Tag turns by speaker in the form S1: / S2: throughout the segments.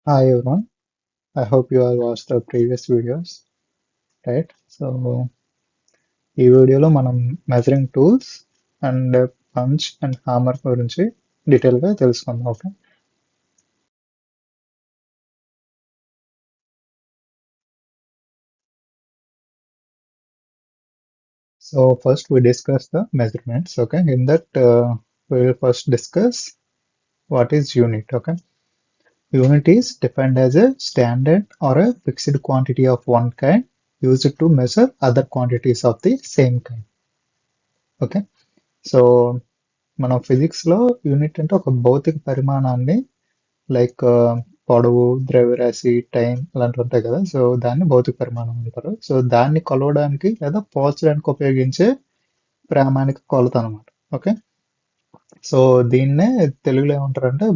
S1: Hi everyone. I hope you all watched the previous videos, right? So ఈ వీడియోలో మనం measuring tools and punch and hammer గురించి డీటెయిల్గా తెలుసుకుందాం. Okay, so first we discuss the measurements. Okay, in that we will first discuss what is unit. Okay, unit is defined as a standard or a fixed quantity of one kind used to measure other quantities of the same kind. Okay, so మనం ఫిజిక్స్లో unit అంటే ఒక భౌతిక పరిమాణాన్ని like పొడవు, ద్రవ్యరాశి, time ఇలాంటివి ఉంటాయి కదా. సో దాన్ని భౌతిక పరిమాణం అంటారు. సో దాన్ని కొలవడానికి లేదా పోల్చడానికి ఉపయోగించే ప్రామాణిక కొలత అనమాట. ఓకే, సో దీన్నే తెలుగులో ఏమంటారంటే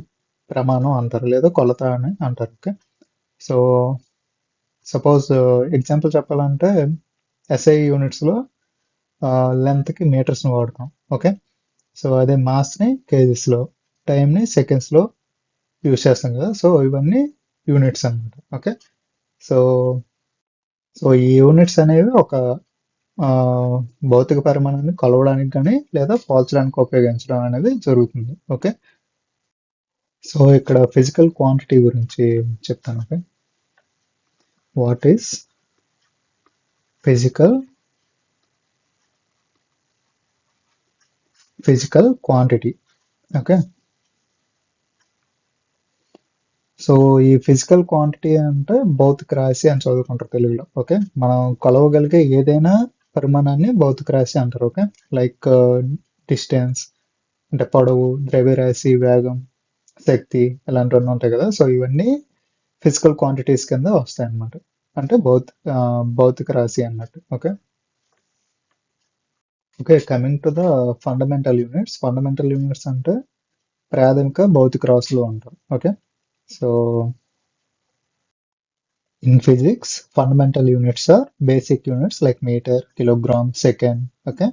S1: ప్రమాణం అంటారు లేదా కొలత అని అంటారు. ఓకే, సో సపోజ్ ఎగ్జాంపుల్ చెప్పాలంటే ఎస్ఐ యూనిట్స్లో లెంత్కి మీటర్స్ని వాడతాం. ఓకే, సో అదే మాస్ని కేజీస్లో, టైంని సెకండ్స్లో యూజ్ చేస్తాం కదా. సో ఇవన్నీ యూనిట్స్ అన్నమాట. ఓకే, సో సో ఈ యూనిట్స్ అనేవి ఒక ఆ, భౌతిక పరిమాణాన్ని కొలవడానికి కానీ లేదా పోల్చడానికి ఉపయోగించడం అనేది జరుగుతుంది. ఓకే, సో ఇక్కడ ఫిజికల్ క్వాంటిటీ గురించి చెప్తాను. Okay, what is physical physical quantity. Okay, so ఈ ఫిజికల్ క్వాంటిటీ అంటే భౌతిక రాశి అని చదువుకుంటారు తెలుగులో. ఓకే, మనం కొలవగలిగే ఏదైనా పరిమాణాన్ని భౌతిక రాశి అంటారు. ఓకే, లైక్ డిస్టెన్స్ అంటే పొడవు, ద్రవ్యరాశి, వేగం, శక్తి ఇలాంటివన్నీ ఉంటాయి కదా. సో ఇవన్నీ ఫిజికల్ క్వాంటిటీస్ కింద వస్తాయి అన్నమాట. అంటే భౌతిక రాశి అన్నట్టు. Okay, okay, coming to the fundamental units. Fundamental units అంటే ప్రాథమిక భౌతిక రాశులు అంటారు. Okay, so in physics, fundamental units are basic units like meter, kilogram, second, okay,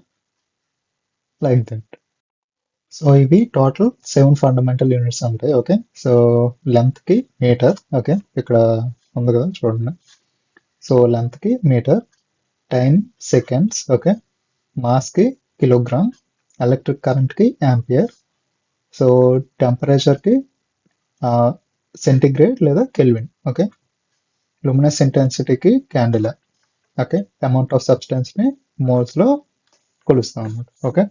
S1: like that. So ఇవి టోటల్ 7 ఫండమెంటల్ యూనిట్స్ ఉంటాయి. ఓకే, సో లెంత్ కి metre. Okay, ఇక్కడ ఉంది కదా చూడండి. సో లెంత్ కి metre, time seconds, okay, mass కి kilogram, electric current కి యాంపియర్, సో టెంపరేచర్ కి సెంటిగ్రేడ్ లేదా కెల్విన్. ఓకే, luminous ఇంటెన్సిటీకి candela. Okay, amount of substance ని మోల్స్ లో కొలుస్తాం అన్నమాట. ఓకే,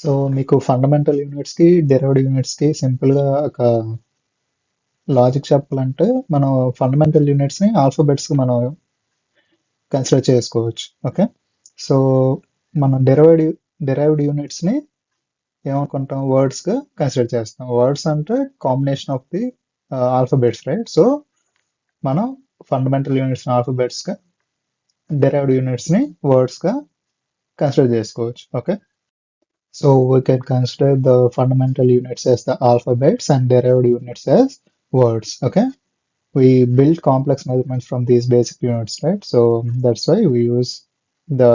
S1: సో మీకు ఫండమెంటల్ యూనిట్స్ కి డెరైవ్డ్ యూనిట్స్ కి సింపుల్ గా ఒక లాజిక్ చెప్పాలంటే మనం ఫండమెంటల్ యూనిట్స్ ని ఆల్ఫాబెట్స్ కి మనం కన్సిడర్ చేసుకోవచ్చు. ఓకే, సో మనం డెరైవ్డ్ యూనిట్స్ ని ఏమనుకుంటాం, వర్డ్స్ గా కన్సిడర్ చేస్తాం. వర్డ్స్ అంటే combination of the alphabets, right. So మనం ఫండమెంటల్ యూనిట్స్ ఆల్ఫాబెట్స్ గా, డెరైవ్డ్ యూనిట్స్ ని వర్డ్స్ గా కన్సిడర్ చేసుకోవచ్చు. Okay, so we can consider the fundamental units as the alphabets and derived units as words. Okay, we build complex measurements from these basic units, right? So that's why we use the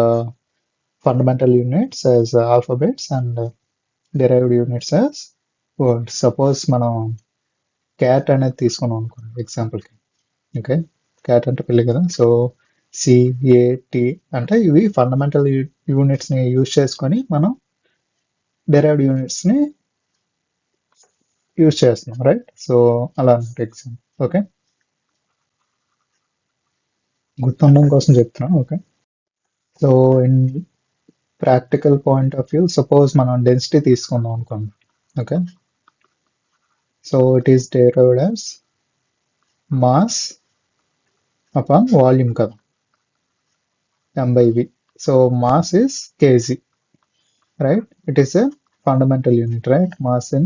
S1: fundamental units as alphabets and derived units as words. Suppose మనం cat అనేది తీసుకున్నాం అనుకోండి ఎగ్జాంపుల్కి. Okay, cat అంటే పిల్లి కదా. So CAT అంటే ఇవి ఫండమెంటల్ యూనిట్స్ని యూజ్ చేసుకొని మనం డెరైవ్డ్ యూనిట్స్ని యూజ్ చేస్తున్నాం, రైట్. సో అలా అనమాట ఎగ్జాంపుల్. ఓకే, గుర్తుండడం కోసం చెప్తున్నాను. Okay, so in practical point of view, suppose మనం డెన్సిటీ తీసుకుందాం అనుకోండి. Okay, so it is derived as mass upon volume కదా, m/v. So mass is KG, right. It is a fundamental unit, right? Mass in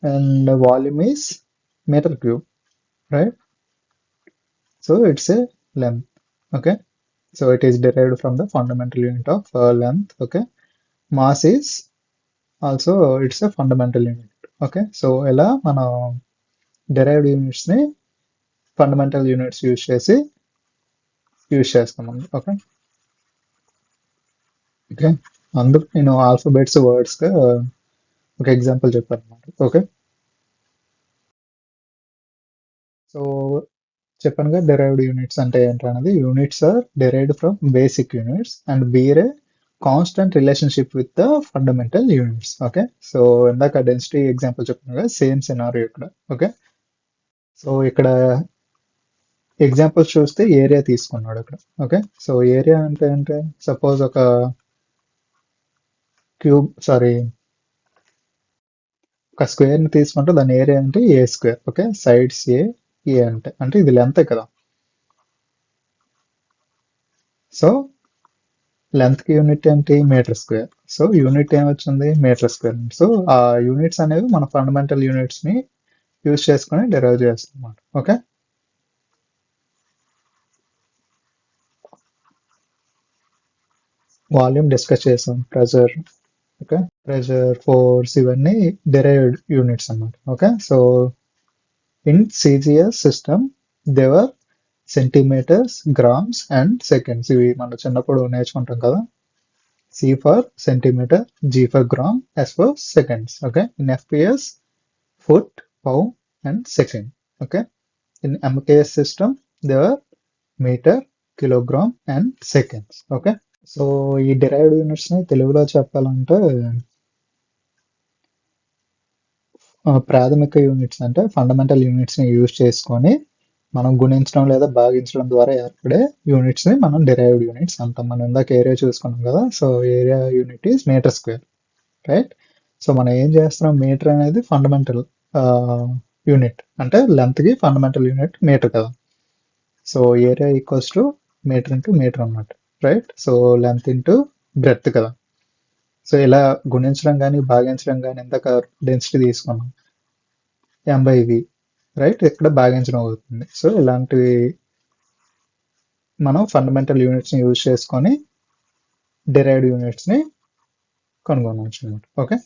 S1: and volume is meter cube, right? So it's a length. Okay, so it is derived from the fundamental unit of length. Okay, mass is also it's a fundamental unit. Okay, so ఎలా మనం derived units ని fundamental units use చేస్తాం. Okay, okay, అందుకు నేను alphabets words గా ఒక example చెప్పాను అనమాట. ఓకే, సో చెప్పనుగా derived యూనిట్స్ అంటే ఏంటనేది. Units are derived from basic units and bear a constant relationship with the fundamental units. Okay, so ఇందాక డెన్సిటీ ఎగ్జాంపుల్ చెప్పినగా సేమ్ సినారియో ఇక్కడ. ఓకే, సో ఇక్కడ ఎగ్జాంపుల్స్ చూస్తే ఏరియా తీసుకున్నాడు ఇక్కడ. ఓకే, సో ఏరియా అంటే అంటే సపోజ్ ఒక ఒక స్క్వేర్ ని తీసుకుంటే దాని ఏరియా అంటే a square. Okay, sides a అంటే అంటే ఇది లెంత్ కదా. సో లెంత్ కి యూనిట్ ఏంటి, మీటర్ స్క్వేర్. సో యూనిట్ ఏమొచ్చింది, మీటర్ స్క్వేర్. సో ఆ యూనిట్స్ అనేవి మన ఫండమెంటల్ యూనిట్స్ ని యూజ్ చేసుకొని డెరైవ్ చేస్తాం అన్నమాట. ఓకే, వాల్యూమ్ డిస్కస్ చేసాం, ప్రెజర్. ఓకే, ప్రెజర్, ఫోర్స్, ఇవన్నీ డెరైవ్డ్ యూనిట్స్ అన్నమాట. Okay, so in CGS system there are centimetres, grams and seconds. ఇవి మనం చిన్నప్పుడు నేర్చుకుంటాం కదా. C for centimeter, G for gram, S for seconds. Okay, in FPS, foot, pound, and second. Okay, in MKS system, there are meter, kilogram, and seconds. Okay, so ఈ derived units ని తెలుగులో చెప్పాలంటే ప్రాథమిక యూనిట్స్ అంటే fundamental units ని use చేసుకొని మనం గుణించడం లేదా భాగించడం ద్వారా ఏర్పడే యూనిట్స్ ని మనం derived యూనిట్స్ అంటాం. మనం ఇందాక ఏరియా చూసుకున్నాం కదా. So area unit is metre square, right. So మనం ఏం చేస్తున్నాం, మీటర్ అనేది ఫండమెంటల్ యూనిట్, అంటే లెంత్ కి ఫండమెంటల్ యూనిట్ మీటర్ కదా. So area equals to metre into metre అన్నమాట, right. So length into breadth కదా. సో ఇలా గుణించడం కానీ భాగించడం కానీ ఇందాక డెన్సిటీ తీసుకున్నాం M/V, రైట్. ఇక్కడ భాగించడం అవుతుంది. సో ఇలాంటివి మనం ఫండమెంటల్ యూనిట్స్ ని యూజ్ చేసుకొని derived యూనిట్స్ ని కనుగొనవచ్చు అన్నమాట. ఓకే,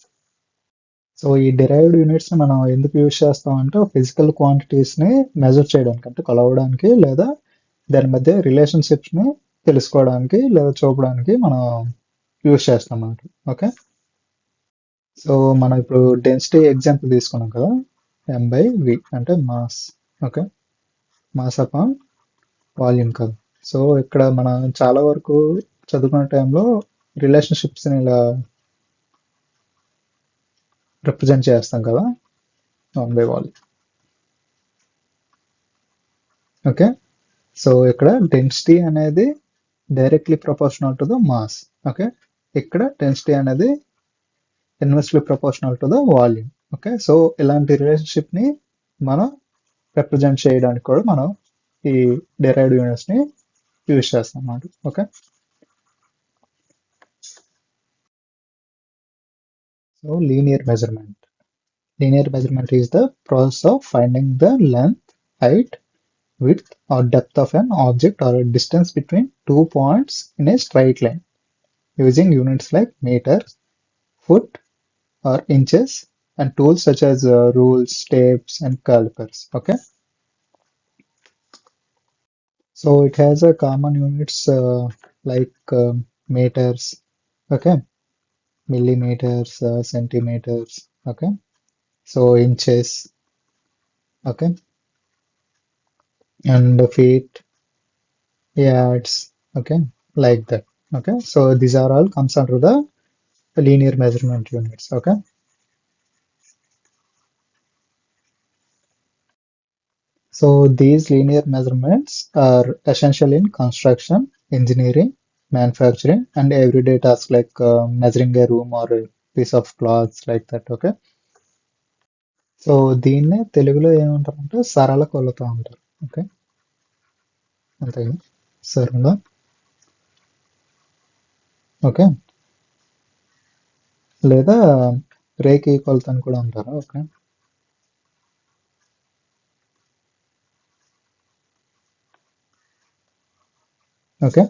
S1: సో ఈ derived యూనిట్స్ ని మనం ఎందుకు యూజ్ చేస్తాం అంటే ఫిజికల్ క్వాంటిటీస్ ని మెజర్ చేయడానికి, అంటే కొలవడానికి, లేదా దాని మధ్య రిలేషన్షిప్స్ ని తెలుసుకోవడానికి లేదా చూపడానికి మనం యూజ్ చేస్తాం అన్నమాట. ఓకే, సో మనం ఇప్పుడు డెన్సిటీ ఎగ్జాంపుల్ తీసుకున్నాం కదా, M/V అంటే mass. Okay, mass upon volume కదా. సో ఇక్కడ మనం చాలా వరకు చదువుకునే టైంలో రిలేషన్షిప్స్ ని ఇలా రిప్రజెంట్ చేస్తాం కదా, 1/వాల్యూమ్. ఓకే, సో ఇక్కడ డెన్సిటీ అనేది directly proportional to the mass. Okay, ఇక్కడ డెన్సిటీ అనేది inversely proportional to the volume. Okay, so ఇలాంటి రిలేషన్షిప్ ని మనం రిప్రజెంట్ చేయడానికి కూడా మనం ఈ derived యూనిట్స్ ని యూజ్ చేస్తాం అన్నమాట. Okay, so linear measurement. Linear measurement is the process of finding the length, height, width, or depth of an object or a distance between 2 points in a straight line using units like meters, foot, or inches, and tools such as rules, tapes, and calipers. Okay, so it has a common units like meters, okay, millimeters, centimeters, okay, so inches, okay, and feet, yards, okay, like that. Okay, so these are all comes under the linear measurement units. Okay, so these linear measurements are essential in construction, engineering, manufacturing, and everyday tasks like measuring a room or a piece of cloth, like that. Okay, so దీన్నే తెలుగులో ఏమంటారంటే సరళ కొలత అంటారు. Okay, అంతే కదా, సరళ. Okay, లేదా రేఖీ కొలత అని కూడా అంటారు. ఓకే, ఓకే,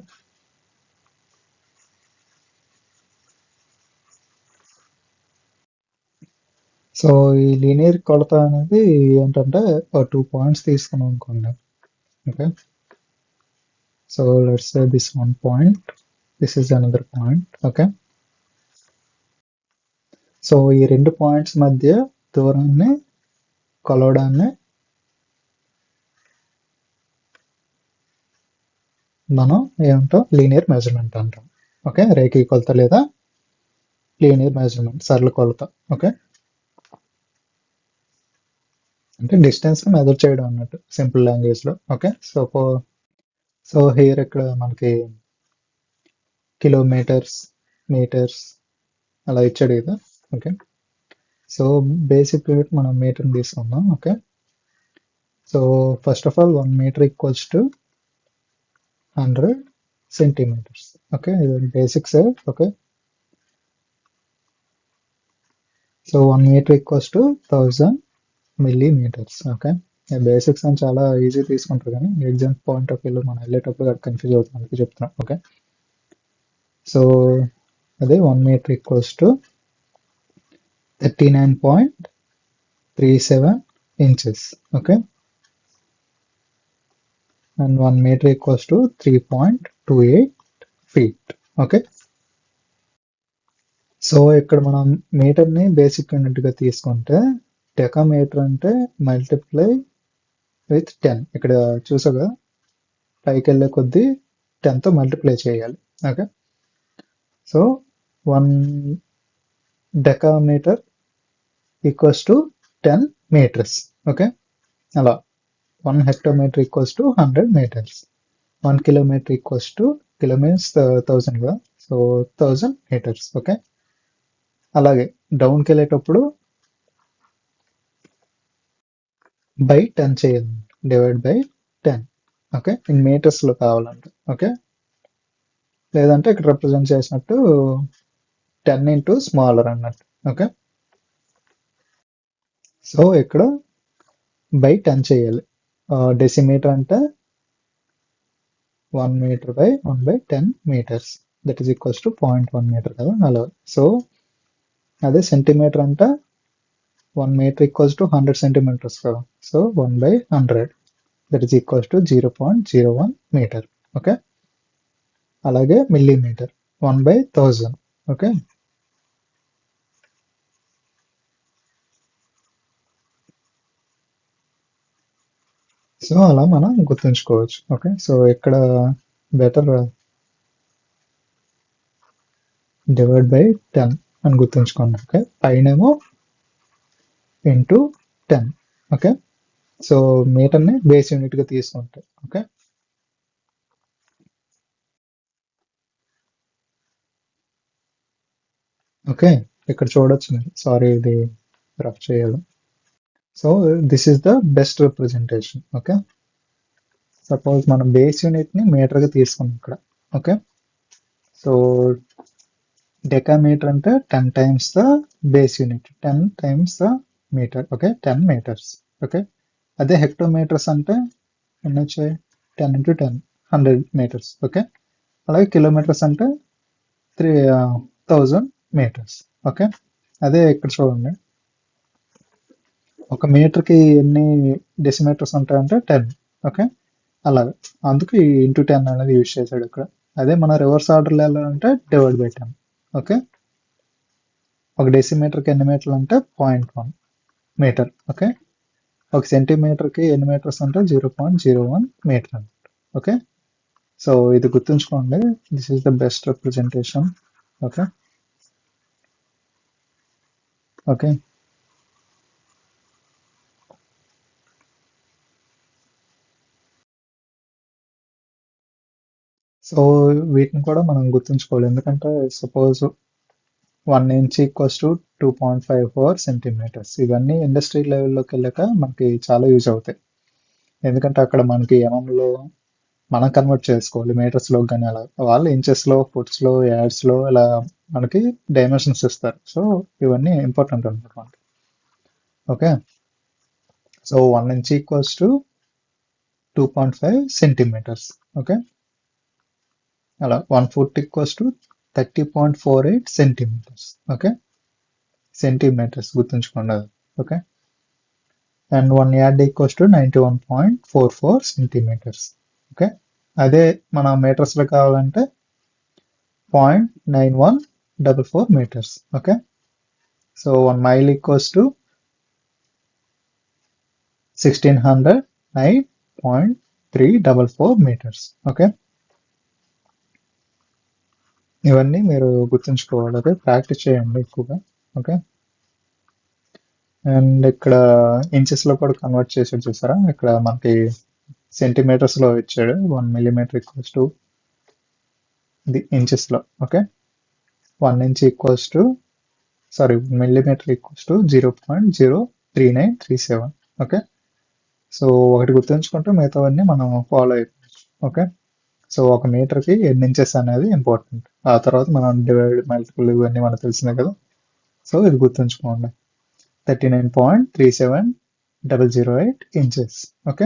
S1: సో ఈ లీనియర్ కొలత అనేది ఏంటంటే 2 పాయింట్స్ తీసుకున్నాం అనుకోండి. Okay, so let's say this 1 point, this is another point. Okay, so ఈ 2 పాయింట్స్ మధ్య దూరాన్ని కొలవడాన్ని మనం ఏమంటాం లీనియర్ మెజర్మెంట్ అంటాం. ఓకే, రేఖీ కొలత లేదా లీనియర్ మెజర్మెంట్ సరళ కొలత. ఓకే, అంటే డిస్టెన్స్ మెజర్ చేయడం అన్నట్టు సింపుల్ లాంగ్వేజ్ లో. ఓకే, సో హియర్ ఇక్కడ మనకి కిలోమీటర్స్, మీటర్స్ అలా ఇచ్చాడు కదా. ఓకే, సో బేసిక్ యూనిట్ మనం మీటర్ తీసుకుందాం. Okay, so first of all 1 metre equals to 100 centimetres. Okay, ఇది basics. Okay, so 1 metre equals to 1000 millimetres. Okay, basics అని చాలా ఈజీ తీసుకుంటారు కానీ ఎగ్జామ్ పాయింట్ ఆఫ్ వ్యూలో మనం వెళ్ళేటప్పుడు కన్ఫ్యూజ్ అవుతుంది, అందుకే చెప్తున్నాం. ఓకే, సో అదే 1 metre equals to 39.37 inches. Okay, and 1 meter equals to 3.28 feet. Okay, so ఇక్కడ మనం మీటర్ని బేసిక్ యూనిట్ గా తీసుకుంటే డెకామీటర్ అంటే మల్టిప్లై విత్ 10. ఇక్కడ చూసాగా పైకి వెళ్ళే కొద్దీ 10 తో మల్టిప్లై చేయాలి. Okay, so 1 decametre equals to 10 meters. Okay, అలా 1 hectometer equals to 100 meters. 1 kilometer equals to kilo means 1000 కదా, సో 1000 meters. ఓకే, అలాగే డౌన్కి వెళ్ళేటప్పుడు బై 10 చేయాలి, divide by 10. Okay, in metres లో కావాలంటే. ఓకే, లేదంటే ఇక్కడ రిప్రజెంట్ చేసినట్టు 10 ఇంటూ స్మాలర్ అన్నట్టు. ఓకే, సో ఇక్కడ బై 10 చేయాలి. డెసిమీటర్ అంటే 1 metre by 1 by 10 meters, that is equals to 0.1 metre కదా అలా. సో అదే సెంటీమీటర్ అంటే 1 meter ఈక్వల్స్ టు 100 సెంటీమీటర్స్ కదా, so 1 by 100 that is equals to 0.01 metre. Okay, అలాగే మిల్లీమీటర్ 1 by 1000. ఓకే, సో అలా మనం గుర్తుంచుకోవచ్చు. ఓకే, సో ఇక్కడ బెటర్ డివైడ్ బై 10 అని గుర్తుంచుకోండి. ఓకే, పైనేమో ఇంటూ 10. ఓకే, సో మీటర్ని బేస్ యూనిట్ గా తీసుకుంటే. ఓకే, ఓకే, ఇక్కడ చూడొచ్చు మీరు. సారీ, ఇది రఫ్ చేయాలి. So this is the best representation. Okay, suppose మనం బేస్ యూనిట్ ని మీటర్ గా తీసుకున్నాం ఇక్కడ. ఓకే, సో డెకామీటర్ అంటే 10 times the base unit, 10 times the metre. Okay, 10 meters. Okay, అదే హెక్టోమీటర్స్ అంటే ఎన్ని వచ్చాయి, 10 ఇంటూ 10, 100 meters. ఓకే, అలాగే కిలోమీటర్స్ అంటే 3000 meters. ఓకే, అదే ఇక్కడ చూడండి, ఒక మీటర్కి ఎన్ని డెసిమీటర్స్ ఉంటాయంటే 10. ఓకే, అలాగే అందుకు ఈ ఇంటూ 10 అనేది యూజ్ చేశాడు ఇక్కడ. అదే మన రివర్స్ ఆర్డర్లో వెళ్ళాలంటే డివైడ్ బై 10. ఓకే, ఒక డెసిమీటర్కి ఎన్ని మీటర్లు అంటే 0.1 మీటర్. ఓకే, ఒక సెంటీమీటర్కి ఎన్ని మీటర్స్ అంటే 0.01 మీటర్. ఓకే, సో ఇది గుర్తుంచుకోండి, this is the best representation. Okay, okay, so వీటిని కూడా మనం గుర్తుంచుకోవాలి, ఎందుకంటే suppose 1 inch equals to 2.54 centimetres. ఇవన్నీ ఇండస్ట్రీ లెవెల్లోకి వెళ్ళాక మనకి చాలా యూజ్ అవుతాయి, ఎందుకంటే అక్కడ మనకి ఎంఎంలో మనం కన్వర్ట్ చేసుకోవాలి, మీటర్స్లో కానీ అలా. వాళ్ళు ఇంచెస్లో, ఫుట్స్లో, యార్డ్స్లో ఇలా మనకి డైమెన్షన్స్ ఇస్తారు. సో ఇవన్నీ ఇంపార్టెంట్ అనమాట. Okay, so 1 inch equals to 2.5 centimetres. Okay, అలా 1 foot equals to 30.48 centimetres. Okay, centimetres గుర్తుంచుకోండి అది. Okay, and 1 yard equals to 91.44 centimetres. Okay, అదే మన మీటర్స్లో కావాలంటే 0.9144 meters. Okay, so 1 mile equals to 1609.344 meters. Okay, ఇవన్నీ మీరు గుర్తుంచుకోవాలి. ఓకే, ప్రాక్టీస్ చేయండి ఎక్కువగా. ఓకే, అండ్ ఇక్కడ ఇంచెస్ లో కూడా కన్వర్ట్ చేసాడు చూసారా, ఇక్కడ మనకి సెంటీమీటర్స్ లో ఇచ్చాడు. 1 mm equals to the inches లో. Okay, 1 inch equals to, sorry, 1 mm equals to 0.03937. Okay, so ఒకటి గుర్తుంచుకుంటే మిగతావన్నీ మనం ఫాలో అయిపోవచ్చు. ఓకే, సో 1 మీటర్కి ఎన్ని ఇంచెస్ అనేది ఇంపార్టెంట్. ఆ తర్వాత మనం డివైడ్ మల్టిపుల్ ఇవన్నీ మనకు తెలిసిందే కదా. సో ఇది గుర్తుంచుకోండి, 39.37008 inches. Okay,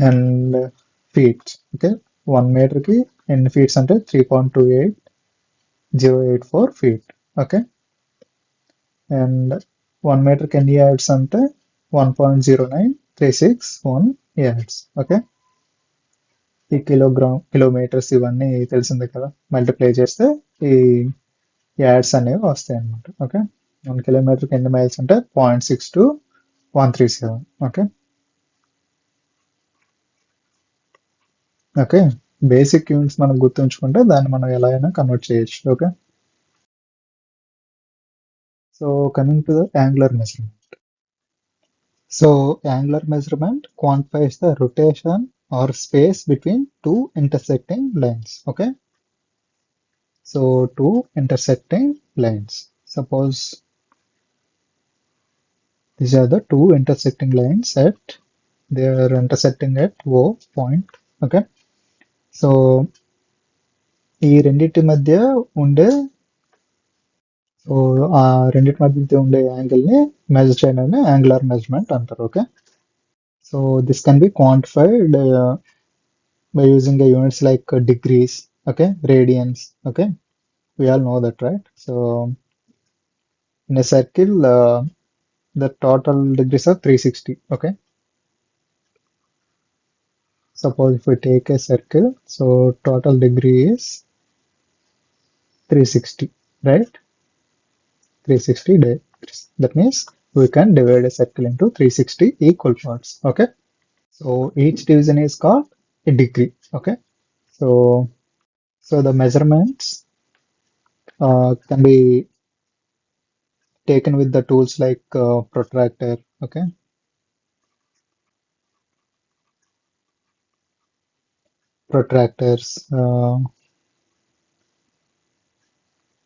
S1: and feets. Okay, 1 మీటర్కి ఎన్ని ఫీట్స్ అంటే 3.28084 ఫీట్. ఓకే, అండ్ 1 మీటర్కి ఎన్ని యార్డ్స్ అంటే 1.09361 యార్డ్స్. ఓకే, ఈ కిలోమీటర్స్ ఇవన్నీ తెలిసిందే కదా, మల్టిప్లై చేస్తే ఈ యాడ్స్ అనేవి వస్తాయి అన్నమాట. ఓకే, 1 కిలోమీటర్కి ఎన్ని మైల్స్ అంటే 0.62137. ఓకే, ఓకే, బేసిక్ యూనిట్స్ మనం గుర్తుంచుకుంటే దాన్ని మనం ఎలా అయినా కన్వర్ట్ చేయొచ్చు. Okay, so coming to the angular measurement. So angular measurement quantifies the rotation or space between two intersecting lines. Okay, so two intersecting lines. Suppose these are the two intersecting lines at, they are intersecting at O point. Okay, so ఈ రెండింటి మధ్య ఉండే, so ఆ రెండింటి మధ్య ఉండే angle ని measure చేయడాన్ని యాంగులర్ మెజర్మెంట్ అంటారు. Okay, so this can be quantified by using the units like degrees, okay, radians. Okay, we all know that, right? So in a circle, the total degrees are 360. Okay, suppose if we take a circle, so total degree is 360, right? 360 degrees. That means we can divide a circle into 360 equal parts. Okay, so each division is called a degree. Okay, so the measurements can be taken with the tools like protractor. Okay, protractors,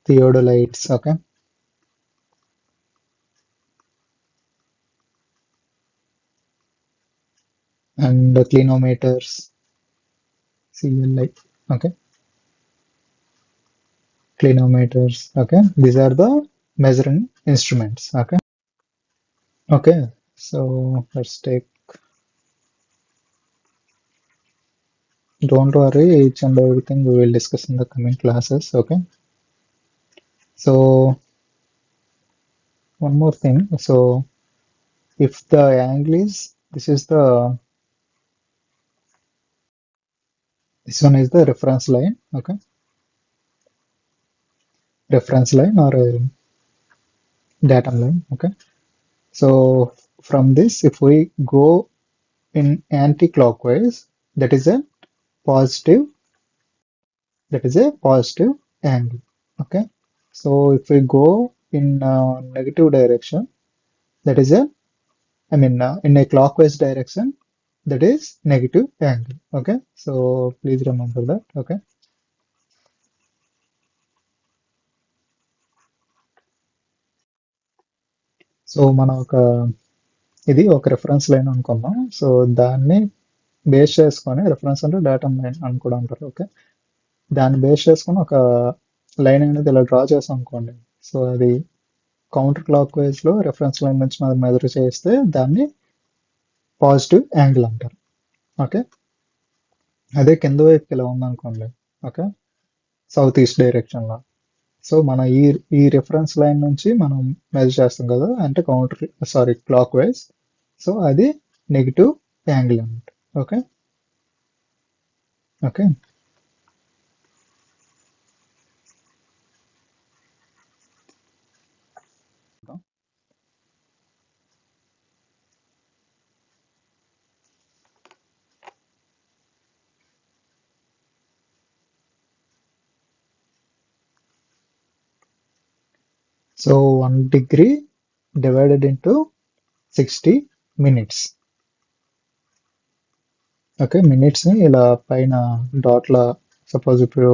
S1: theodolites. Okay, and the clinometers, CLI. Okay, clinometers. Okay, these are the measuring instruments. Okay, okay, so let's take, don't worry, each and everything we will discuss in the coming classes. Okay, so one more thing. So if the angle is, this one is the reference line. Okay, reference line or a datum line. Okay, so from this, if we go in anti-clockwise, that is a positive, angle. Okay, so if we go in negative direction, that is a, in a clockwise direction, that is negative angle. Okay, so please remember that. Okay, so మనం ఇది ఒక reference line అనుకున్నాం. So దాన్ని base చేసుకొని, reference అంటే datum line అని కూడా అంటారు. ఓకే, దాన్ని బేస్ చేసుకొని ఒక లైన్ అనేది ఇలా డ్రా చేసాం అనుకోండి. సో అది కౌంటర్ క్లాక్ వైజ్ లో రిఫరెన్స్ లైన్ నుంచి మనం మెజర్ చేస్తే దాన్ని పాజిటివ్ యాంగిల్ అంటారు. ఓకే, అదే కింద వైపుకి ఇలా ఉందనుకోండి. ఓకే, సౌత్ ఈస్ట్ డైరెక్షన్ లో, సో మన ఈ రిఫరెన్స్ లైన్ నుంచి మనం మెజర్ చేస్తాం కదా, అంటే counter, sorry, clockwise. So అది నెగిటివ్ యాంగిల్ అనమాట. Okay, okay, so 1 degree divided into 60 minutes. Okay, మినిట్స్ని ఇలా పైన డాట్ల, సపోజ్ ఇప్పుడు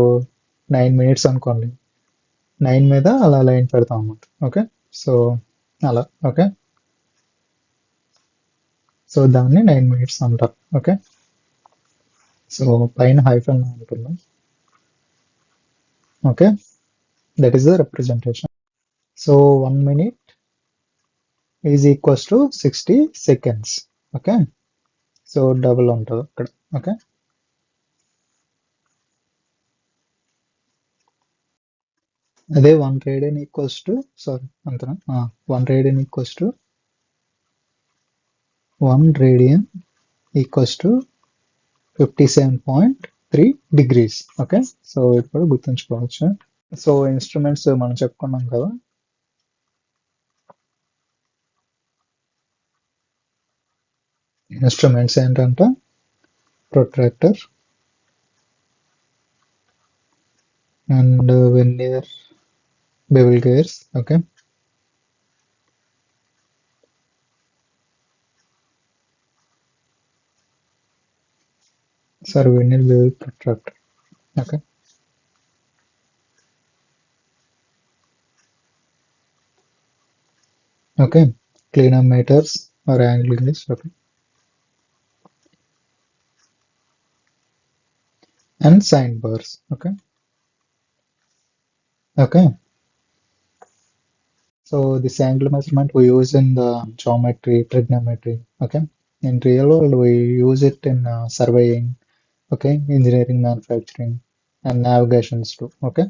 S1: 9 minutes అనుకోండి, 9 మీద అలా లైన్ పెడతాం అన్నమాట. ఓకే, సో అలా. ఓకే, సో దాన్ని 9 minutes అంటారు. ఓకే, సో పైన హైఫన్ ఉంటుంది. Okay, that is the representation. So 1 minute is equals to 60 seconds. Okay, so double ఉంటుంది అక్కడ. ఓకే, అదే 1 radian ఈక్వల్స్ టు, సారీ అంతనా, 1 radian equals to 1 radian equals to 57.3 degrees. Okay, so ఇప్పుడు గుర్తుంచుకోవచ్చు. So instruments మనం చెప్పుకున్నాం కదా. ఇన్స్ట్రుమెంట్స్ ఏంటంటే protractor and vernier bevel gears. Okay, sorry vernier bevel protractor. Okay, okay, clinometers or angle gauge. Okay, and sine bars. Okay, okay, so this angle measurement we use in the geometry, trigonometry. Okay, in real world we use it in surveying, okay, engineering, manufacturing and navigations too. Okay,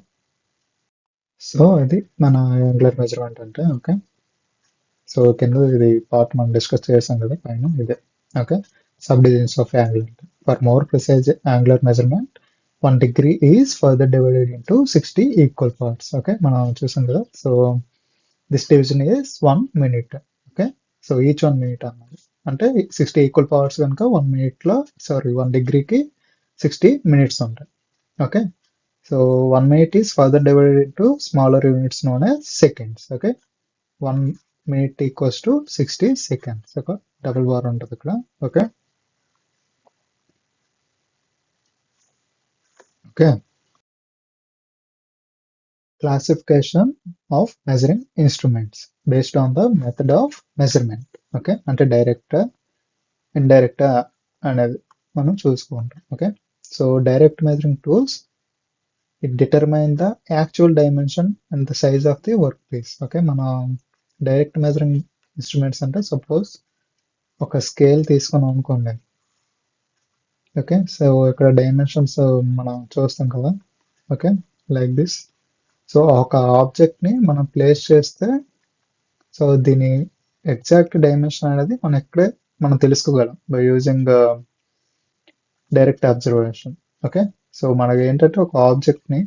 S1: so ఇది మన angular measurement అంటే. Okay, so కింద ఇది part మనం discuss చేసాం కదా పైన, ఇదే. Okay, sub divisions of angle. For more precise angular measurement 1 degree is further divided into 60 equal parts. Okay, మనం చూసాం కదా. So this division is 1 minute. Okay, so each 1 minute అన్నది అంటే 60 ఈక్వల్ పవర్స్ కనుక 1 minute లో, సారీ 1 degreeకి 60 minutes ఉంటాయి. Okay, so 1 minute is further divided into smaller units known as seconds. Okay, 1 minute equals to 60 seconds. Okay, double bar ఉంటుంది ఇక్కడ. Okay, okay, classification of measuring instruments based on the method of measurement. Okay, అంటే direct indirect అనేది మనం చూసుకుంటాం. Okay, so direct measuring tools it determine the actual dimension and the size of the work piece. Okay, మనం direct measuring instruments అంటే suppose ఒక scale తీసుకున్నాం అనుకోండి. Okay, so ఇక్కడ డైమెన్షన్స్ మనం చూస్తాం కదా. Okay, like this. సో ఒక ఆబ్జెక్ట్ని మనం ప్లేస్ చేస్తే, సో దీని ఎగ్జాక్ట్ డైమెన్షన్ అనేది మనం ఇక్కడే మనం తెలుసుకోగలం by using direct observation. Okay, so మనకి ఏంటంటే ఒక ఆబ్జెక్ట్ని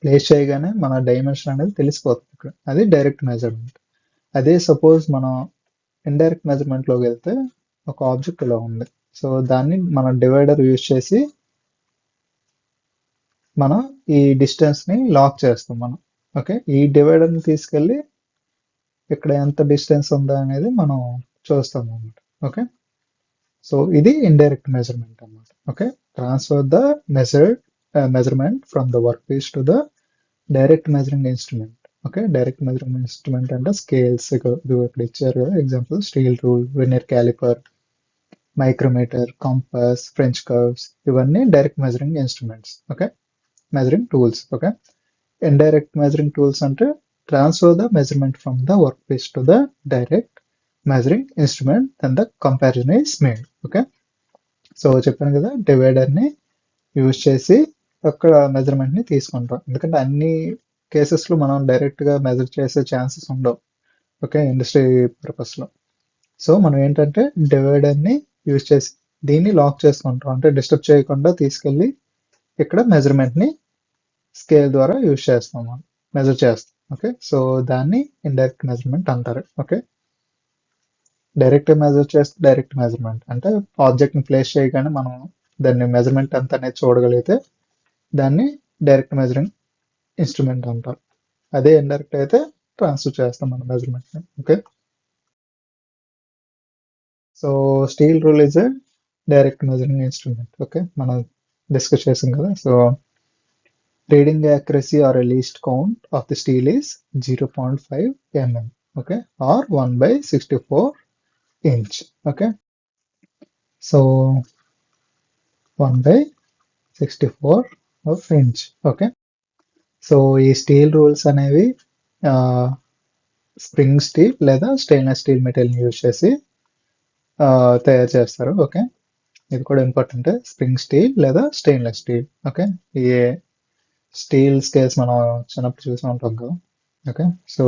S1: ప్లేస్ చేయగానే మన డైమెన్షన్ అనేది తెలిసిపోతుంది ఇక్కడ, అది డైరెక్ట్ మెజర్మెంట్. అదే సపోజ్ మనం ఇండైరెక్ట్ మెజర్మెంట్లోకి వెళ్తే ఒక ఆబ్జెక్ట్ ఇలా ఉంది. సో దాన్ని మనం డివైడర్ యూజ్ చేసి మనం ఈ డిస్టెన్స్ని లాక్ చేస్తాం మనం. ఓకే, ఈ డివైడర్ని తీసుకెళ్ళి ఇక్కడ ఎంత డిస్టెన్స్ ఉందా అనేది మనం చూస్తాం అన్నమాట. ఓకే, సో ఇది ఇండైరెక్ట్ మెజర్మెంట్ అన్నమాట. Okay, transfer the measurement from the work piece to the direct measuring instrument. Okay, direct measuring instrument అంటే స్కేల్స్, ఇక్కడ ఇచ్చారు కదా example, steel rule, vernier calliper, micrometer, compass, French curves, ఇవన్నీ direct measuring instruments. Okay, measuring tools. Okay, indirect measuring tools అంటే transfer the measurement from the work piece to the direct measuring instrument then the comparison is made. Okay, so చెప్పాను కదా, డివైడర్ని use చేసి అక్కడ మెజర్మెంట్ని తీసుకుంటాం, ఎందుకంటే అన్ని కేసెస్లో మనం డైరెక్ట్గా మెజర్ చేసే ఛాన్సెస్ ఉండవు. ఓకే, ఇండస్ట్రీ పర్పస్లో. సో మనం ఏంటంటే డివైడర్ని యూజ్ చేసి దీన్ని లాక్ చేసుకుంటాం, అంటే డిస్టర్బ్ చేయకుండా తీసుకెళ్ళి ఇక్కడ మెజర్మెంట్ని స్కేల్ ద్వారా యూజ్ చేస్తాం, మనం మెజర్ చేస్తాం. ఓకే, సో దాన్ని ఇండైరెక్ట్ మెజర్మెంట్ అంటారు. ఓకే, డైరెక్ట్ మెజర్ చేస్తే డైరెక్ట్ మెజర్మెంట్ అంటే ఆబ్జెక్ట్ని ప్లేస్ చేయగానే మనం దాన్ని మెజర్మెంట్ ఎంత అనేది చూడగలిగితే దాన్ని డైరెక్ట్ మెజరింగ్ ఇన్స్ట్రుమెంట్ అంటారు. అదే ఇండైరెక్ట్ అయితే ట్రాన్స్ఫర్ చేస్తాం మన measurement. Okay, so steel rule is a direct measuring instrument. Okay, మనం డిస్కస్ చేసాం కదా. So reading accuracy or a least count of the steel is 0.5 mm, okay, or 1 by 64 inch. Okay, so 1 by 64 of inch. Okay, so ఈ steel rules అనేవి spring steel లేదా stainless steel material use చేసి తయారు చేస్తారు. Okay, ఇది కూడా important, spring steel లేదా stainless steel. Okay, ఈ స్టీల్ స్కేల్స్ మనం చిన్నప్పుడు చూసి ఉంటాం కదా. ఓకే, సో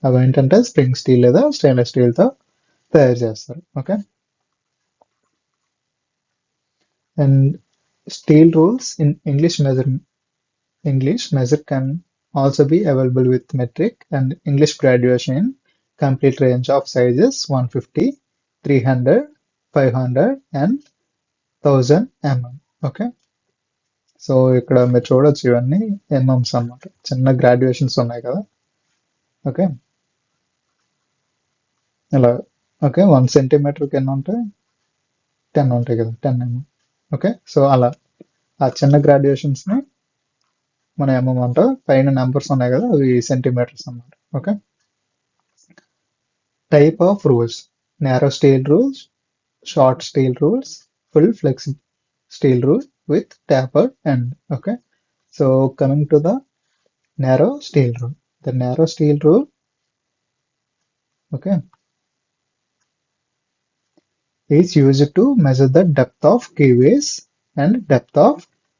S1: అవి ఏంటంటే స్ప్రింగ్ స్టీల్ లేదా స్టెయిన్లెస్ స్టీల్తో తయారు చేస్తారు. Okay, and steel rules in English measure can also be available with metric and English graduation in complete range of sizes 150, 300, 500 and 1000 mm. Okay, so ఇక్కడ మీరు చూడొచ్చు ఇవన్నీ ఎంఎంస్ అన్నమాట, చిన్న గ్రాడ్యుయేషన్స్ ఉన్నాయి కదా. ఓకే, ఇలా. ఓకే, 1 సెంటీమీటర్కి ఎన్ని ఉంటాయి, 10 ఉంటాయి కదా, 10 mm. ఓకే, సో అలా ఆ చిన్న గ్రాడ్యుయేషన్స్ని మన ఎంఎం అంటాం, పైన నెంబర్స్ ఉన్నాయి కదా అవి సెంటీమీటర్స్ అన్నమాట. Okay, type of rules: narrow steel rules, short steel rules, full flexible steel rule with tapered end. Okay, so coming to the narrow steel rule. The narrow steel rule, okay, is used to measure the depth of keyways and depth of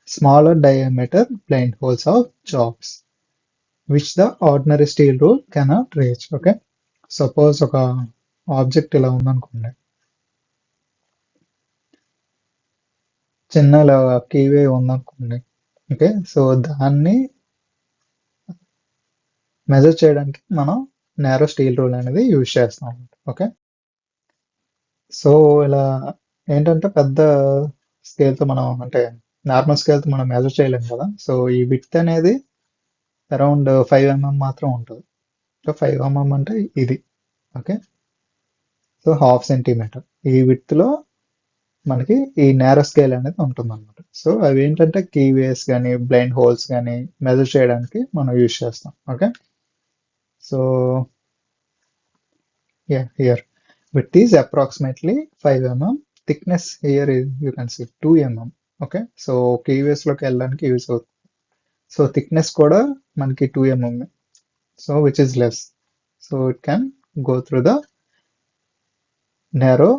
S1: smaller diameter blind holes of jobs, which the ordinary steel rule cannot reach. Okay, suppose ఒక object ఇలా ఉందనుకోండి, చిన్న ఇలా keyway ఉందనుకోండి. Okay, so దాన్ని measure చేయడానికి మనం narrow steel rule అనేది యూజ్ చేస్తాం. ఓకే, సో ఇలా ఏంటంటే పెద్ద స్కేల్తో మనం, అంటే నార్మల్ స్కేల్తో మనం మెజర్ చేయలేం కదా. సో ఈ విడ్త్ అనేది అరౌండ్ 5 mm మాత్రం ఉంటుంది. సో 5 mm అంటే ఇది. ఓకే, సో హాఫ్ సెంటీమీటర్ ఈ విడ్త్లో మనకి ఈ నేరో స్కేల్ అనేది ఉంటుంది అనమాట. సో అవి ఏంటంటే కీవేస్ కానీ బ్లైండ్ హోల్స్ కానీ మెజర్ చేయడానికి మనం యూజ్ చేస్తాం. Okay, so yeah, here width is approximately 5 mm, thickness here is you can see 2 mm. Okay, so keyways లోకి వెళ్ళడానికి యూజ్ అవుతుంది. సో థిక్నెస్ కూడా మనకి 2 mm, so which is less, so it can go through the narrow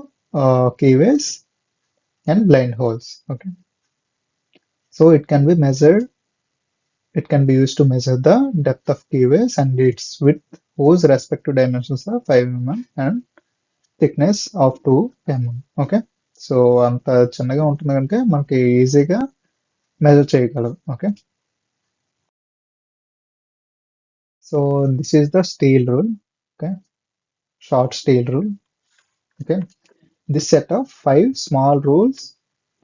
S1: keyways and blind holes. Okay, so it can be measured, it can be used to measure the depth of keyways and its width whose respective dimensions are 5 mm and thickness of 2 mm. Okay, so అంత చిన్నగా ఉంటుంది కనుక మనకి ఈజీగా measure చేయగలరు. Okay, so this is the steel rule. Okay, short steel rule. Okay, this set of 5 small rules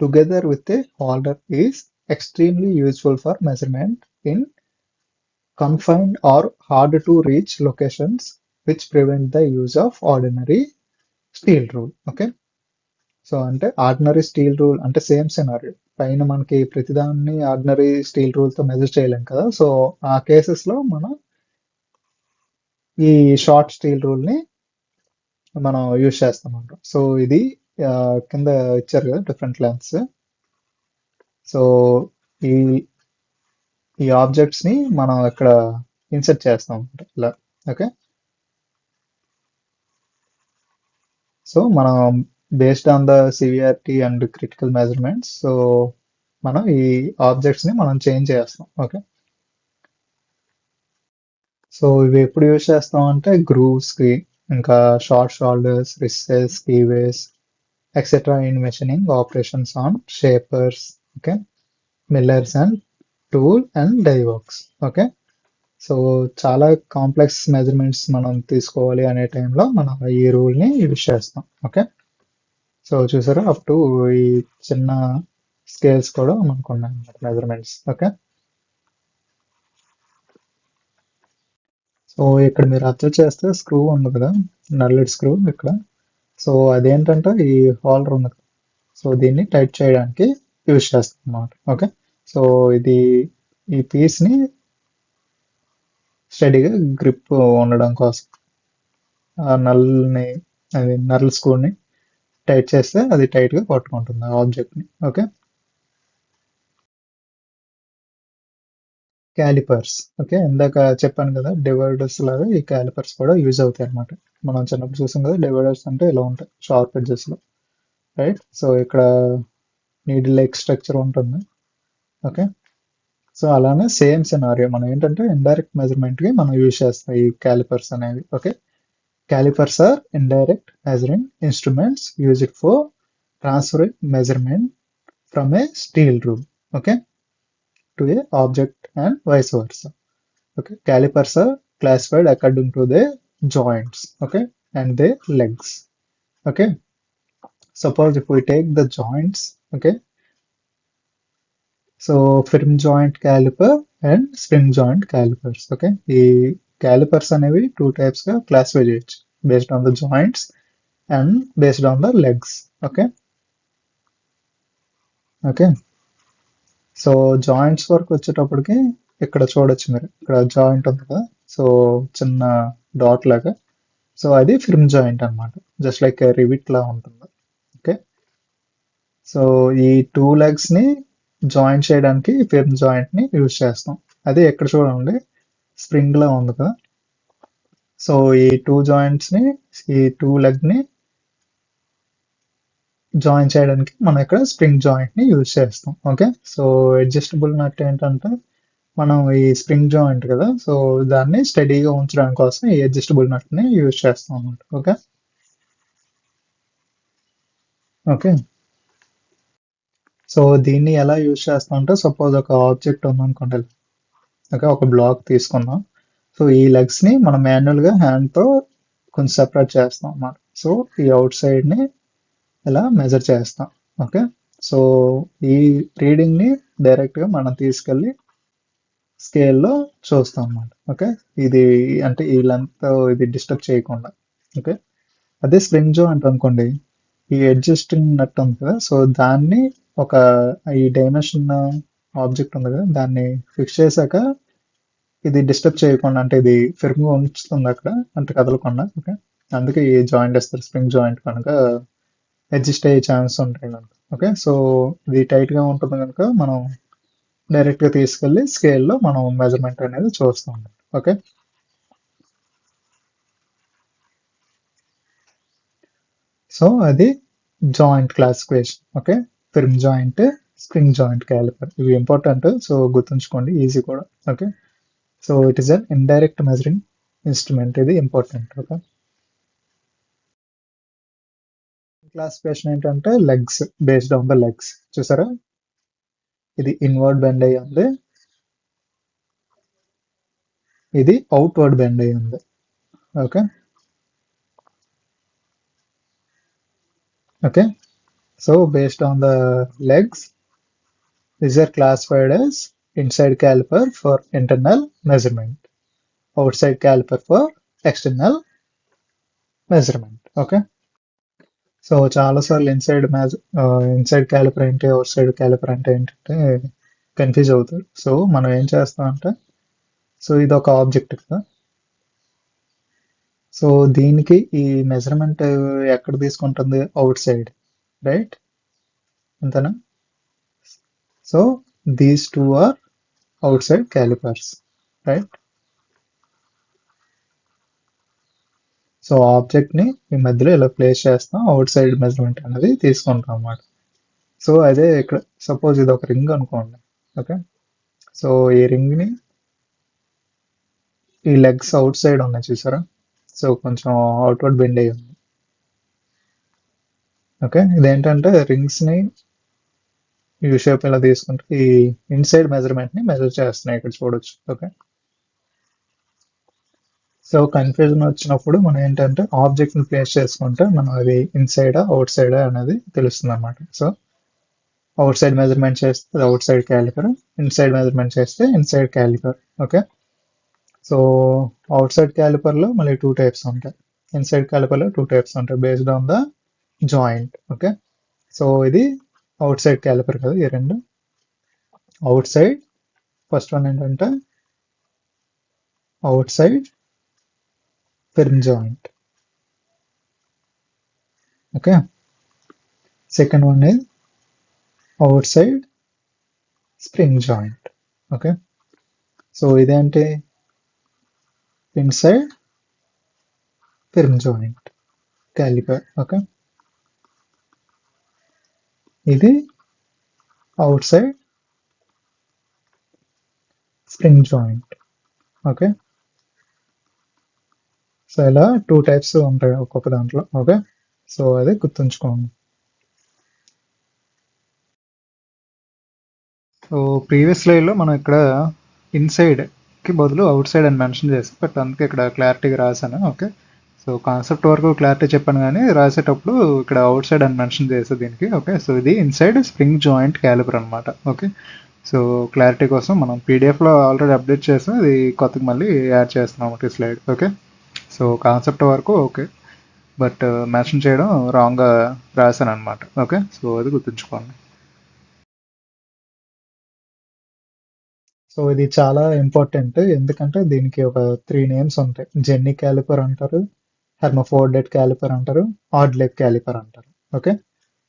S1: together with a holder is extremely useful for measurement in confined or hard to reach locations which prevent the use of ordinary steel rule. Okay, so అంటే ordinary steel rule అంటే same scenario, పైన మనకి ప్రతిదాన్ని ordinary steel రూల్తో measure చేయలేం కదా. So ఆ కేసెస్లో మనం ఈ షార్ట్ స్టీల్ రూల్ని మనం యూజ్ చేస్తాం అంటాం. సో ఇది కింద ఇచ్చారు కదా డిఫరెంట్ లెంత్స్. సో ఈ ఈ ఆబ్జెక్ట్స్ని మనం ఇక్కడ ఇన్సర్ట్ చేస్తాం అనమాట ఇలా. ఓకే, సో మనం based on the severity and critical measurements, so మనం ఈ ఆబ్జెక్ట్స్ని మనం చేంజ్ చేస్తాం. ఓకే, సో ఇవి ఎప్పుడు యూజ్ చేస్తాం అంటే గ్రూవ్స్కి, ఇంకా short shoulders, recesses, keyways etcetera in machining operations on shapers. Okay, millers and tool and die works. Okay, so చాలా కాంప్లెక్స్ మెజర్మెంట్స్ మనం తీసుకోవాలి అనే టైంలో మనం ఈ రూల్ని యూజ్ చేస్తాం. ఓకే, సో చూసారా అప్ టు ఈ చిన్న స్కేల్స్ కూడా మనకు ఉన్నాయి మెజర్మెంట్స్. ఓకే, సో ఇక్కడ మీరు అబ్జర్వ్ చేస్తే స్క్రూ ఉంది కదా, నల్లెడ్ స్క్రూ ఇక్కడ. సో అదేంటంటే ఈ హోల్డర్ ఉంది కదా. సో దీన్ని టైట్ చేయడానికి యూజ్ చేస్తాం అన్నమాట. ఓకే. సో ఇది ఈ పీస్ ని స్టడీగా గ్రిప్ ఉండడం కోసం ఆ నల్ని, అది నర్ల్ స్క్రూని టైట్ చేస్తే అది టైట్ గా పట్టుకుంటుంది ఆ ఆబ్జెక్ట్ ని. ఓకే. క్యాలిపర్స్. ఓకే. ఇందాక చెప్పాను కదా డివైడర్స్ లాగా ఈ క్యాలిపర్స్ కూడా యూజ్ అవుతాయి అన్నమాట. మనం చిన్నప్పుడు చూసాం కదా డివైడర్స్ అంటే ఇలా ఉంటాయి షార్ప్ ఎడ్జెస్ లో, రైట్. సో ఇక్కడ నీడిల్ లైక్ స్ట్రక్చర్ ఉంటుంది. ఓకే. సో అలానే సేమ్ సినారియో మనం ఏంటంటే ఇండైరెక్ట్ మెజర్మెంట్ కి మనం యూజ్ చేస్తాం ఈ క్యాలిపర్స్ అనేవి. Okay. Calipers are indirect measuring instruments used for transferring measurement from a steel rule, okay, to a object and vice versa. Okay, calipers are classified according to their joints, okay, and their legs. Okay, suppose if we take the joints, okay, so firm joint caliper and spring joint calipers. Okay, the calipers అనేవి two types గా classify చేయొచ్చు based on the joints and based on the legs. Okay. Okay. So joints వరకు వచ్చేటప్పటికి ఇక్కడ చూడొచ్చు మీరు, ఇక్కడ joint ఉంది కదా, సో చిన్న డాట్ లాగా. సో అది ఫిర్మ్ జాయింట్ అన్నమాట, జస్ట్ లైక్ రివిట్ లా ఉంటుంది. ఓకే. సో ఈ టూ లెగ్స్ ని జాయిన్ చేయడానికి ఫిర్మ్ జాయింట్ ని యూజ్ చేస్తాం. అదే ఎక్కడ చూడండి స్ప్రింగ్ లా ఉంది కదా. సో ఈ టూ జాయింట్స్ ని, ఈ టూ లెగ్ ని జాయిన్ చేయడానికి మనం ఇక్కడ స్ప్రింగ్ జాయింట్ ని యూజ్ చేస్తాం. ఓకే. సో అడ్జస్టబుల్ నట్ ఏంటంటే మనం ఈ స్ప్రింగ్ జాయింట్ కదా, సో దాన్ని స్టడీగా ఉంచడానికి కోసం ఈ అడ్జస్టబుల్ నట్ ని యూజ్ చేస్తాం అన్నమాట. ఓకే. ఓకే. సో దీన్ని ఎలా యూజ్ చేస్తాం అంటే సపోజ్ ఒక ఆబ్జెక్ట్ ఉందనుకోండి. ఓకే. ఒక బ్లాక్ తీసుకుందాం. సో ఈ లెగ్స్ ని మనం మాన్యువల్ గా హ్యాండ్ తో కొంచెం సెపరేట్ చేస్తాం అన్నమాట. సో ఈ అవుట్ సైడ్ ని ఇలా మెజర్ చేస్తాం. ఓకే. సో ఈ రీడింగ్ ని డైరెక్ట్ గా మనం తీసుకెళ్లి స్కేల్లో చూస్తాం అన్నమాట. ఓకే. ఇది అంటే ఈ లెంత్ ఇది డిస్టర్బ్ చేయకుండా. ఓకే. అదే స్ప్రింగ్ జాయింట్ అనుకోండి, ఈ అడ్జస్టింగ్ నట్ ఉంది కదా, సో దాన్ని ఒక ఈ డైమెన్షన్ ఆబ్జెక్ట్ ఉంది కదా, దాన్ని ఫిక్స్ చేశాక ఇది డిస్టర్బ్ చేయకుండా, అంటే ఇది ఫిర్మ్ గా ఉంచుతుంది అక్కడ, అంటే కదలకుండా. ఓకే. అందుకే ఈ జాయింట్ వేస్తారు స్ప్రింగ్ జాయింట్ కనుక అడ్జస్ట్ అయ్యే ఛాన్స్ ఉంటాయి కనుక. ఓకే. సో ఇది టైట్ గా ఉంటుంది కనుక మనం డైరెక్ట్ గా తీసుకెళ్లి స్కేల్లో మనం మెజర్మెంట్ అనేది చూస్తాం. ఓకే. సో అది joint classification. Okay. Firm joint, spring joint calliper ఇవి ఇంపార్టెంట్, సో గుర్తుంచుకోండి, ఈజీ కూడా. Okay. So it is an indirect measuring instrument, ఇది ఇంపార్టెంట్. ఓకే. క్లాసిఫికేషన్ ఏంటంటే legs, based on the legs. చూసారా, ఇది ఇన్వర్డ్ బెండ్ అయ్యి ఉంది, ఇది అవుట్వర్డ్ బెండ్ అయ్యి ఉంది. Okay. Okay. So based on the legs, these are classified as inside caliper for internal measurement, outside caliper for external measurement. Okay. So చాలా సార్లు inside calliper ఏంటి, అవుట్ సైడ్ క్యాలిపర్ అంటే ఏంటంటే కన్ఫ్యూజ్ అవుతారు. So మనం ఏం చేస్తాం అంటే, సో ఇది ఒక ఆబ్జెక్ట్ కదా, సో దీనికి ఈ మెజర్మెంట్ ఎక్కడ తీసుకుంటుంది, అవుట్ సైడ్, రైట్. అంతేనా. So these two are outside calipers, right. So object ని ఈ మధ్యలో ఇలా ప్లేస్ చేస్తాం, అవుట్ సైడ్ మెజర్మెంట్ అనేది తీసుకుంటాం అన్నమాట. సో అదే ఇక్కడ సపోజ్ ఇది ఒక రింగ్ అనుకోండి. ఓకే. సో ఈ రింగ్ ని, ఈ లెగ్స్ అవుట్ సైడ్ ఉన్నాయి చూసారా, సో కొంచెం అవుట్వర్డ్ బెండ్ అయ్యి ఉంది. ఓకే. ఇదేంటంటే రింగ్స్ ని యూ షేప్ ఇలా తీసుకుంటే ఈ ఇన్సైడ్ మెజర్మెంట్ ని మెజర్ చేస్తున్నాయి, ఇక్కడ చూడొచ్చు. ఓకే. సో కన్ఫ్యూజన్ వచ్చినప్పుడు మనం ఏంటంటే ఆబ్జెక్ట్ ని ప్లేస్ చేసుకుంటే మనం అది ఇన్సైడా అవుట్ సైడా అనేది తెలుస్తుంది అన్నమాట. సో అవుట్ సైడ్ మెజర్మెంట్ చేస్తే అది outside calliper, inside measurement చేస్తే inside calliper. Okay. So outside క్యాలిపర్లో మళ్ళీ టూ టైప్స్ ఉంటాయి, ఇన్సైడ్ క్యాలిపర్లో టూ టైప్స్ ఉంటాయి based on the joint. Okay, so ఇది అవుట్ సైడ్ క్యాలిపర్ కదా ఈ రెండు. అవుట్ సైడ్ ఫస్ట్ వన్ ఏంటంటే outside firm joint. Okay, second one is outside spring joint. Okay, so ఇదేంటి inside firm joint calliper. Okay, ఇది outside spring joint. Okay, so ఇలా two types ఉంటాయి ఒక్కొక్క దాంట్లో. Okay, so అది గుర్తుంచుకోండి. So previous స్లైడ్లో మనం ఇక్కడ ఇన్సైడ్ కి బదులు అవుట్ సైడ్ అని మెన్షన్ చేసి బట్ అందుకే ఇక్కడ క్లారిటీగా రాశాను. ఓకే, సో కాన్సెప్ట్ వరకు క్లారిటీ చెప్పాను కానీ రాసేటప్పుడు ఇక్కడ అవుట్ సైడ్ అని మెన్షన్ చేసే దీనికి. ఓకే, సో ఇది ఇన్సైడ్ స్ప్రింగ్ జాయింట్ క్యాలిపర్ అనమాట. ఓకే, సో క్లారిటీ కోసం మనం పీడిఎఫ్లో ఆల్రెడీ అప్డేట్ చేసాం, ఇది కొత్తగా మళ్ళీ యాడ్ చేస్తున్నాం ఈ స్లైడ్. ఓకే, సో కాన్సెప్ట్ వరకు ఓకే, బట్ మెన్షన్ చేయడం రాంగ్గా రాశాను అనమాట. ఓకే, సో అది గుర్తుంచుకోండి. సో ఇది చాలా ఇంపార్టెంట్ ఎందుకంటే దీనికి ఒక త్రీ నేమ్స్ ఉంటాయి. జెన్నీ క్యాలిపర్ అంటారు, హెర్మోఫోర్డెట్ క్యాలిపర్ అంటారు, ఆడ్ లెగ్ క్యాలిపర్ అంటారు. ఓకే,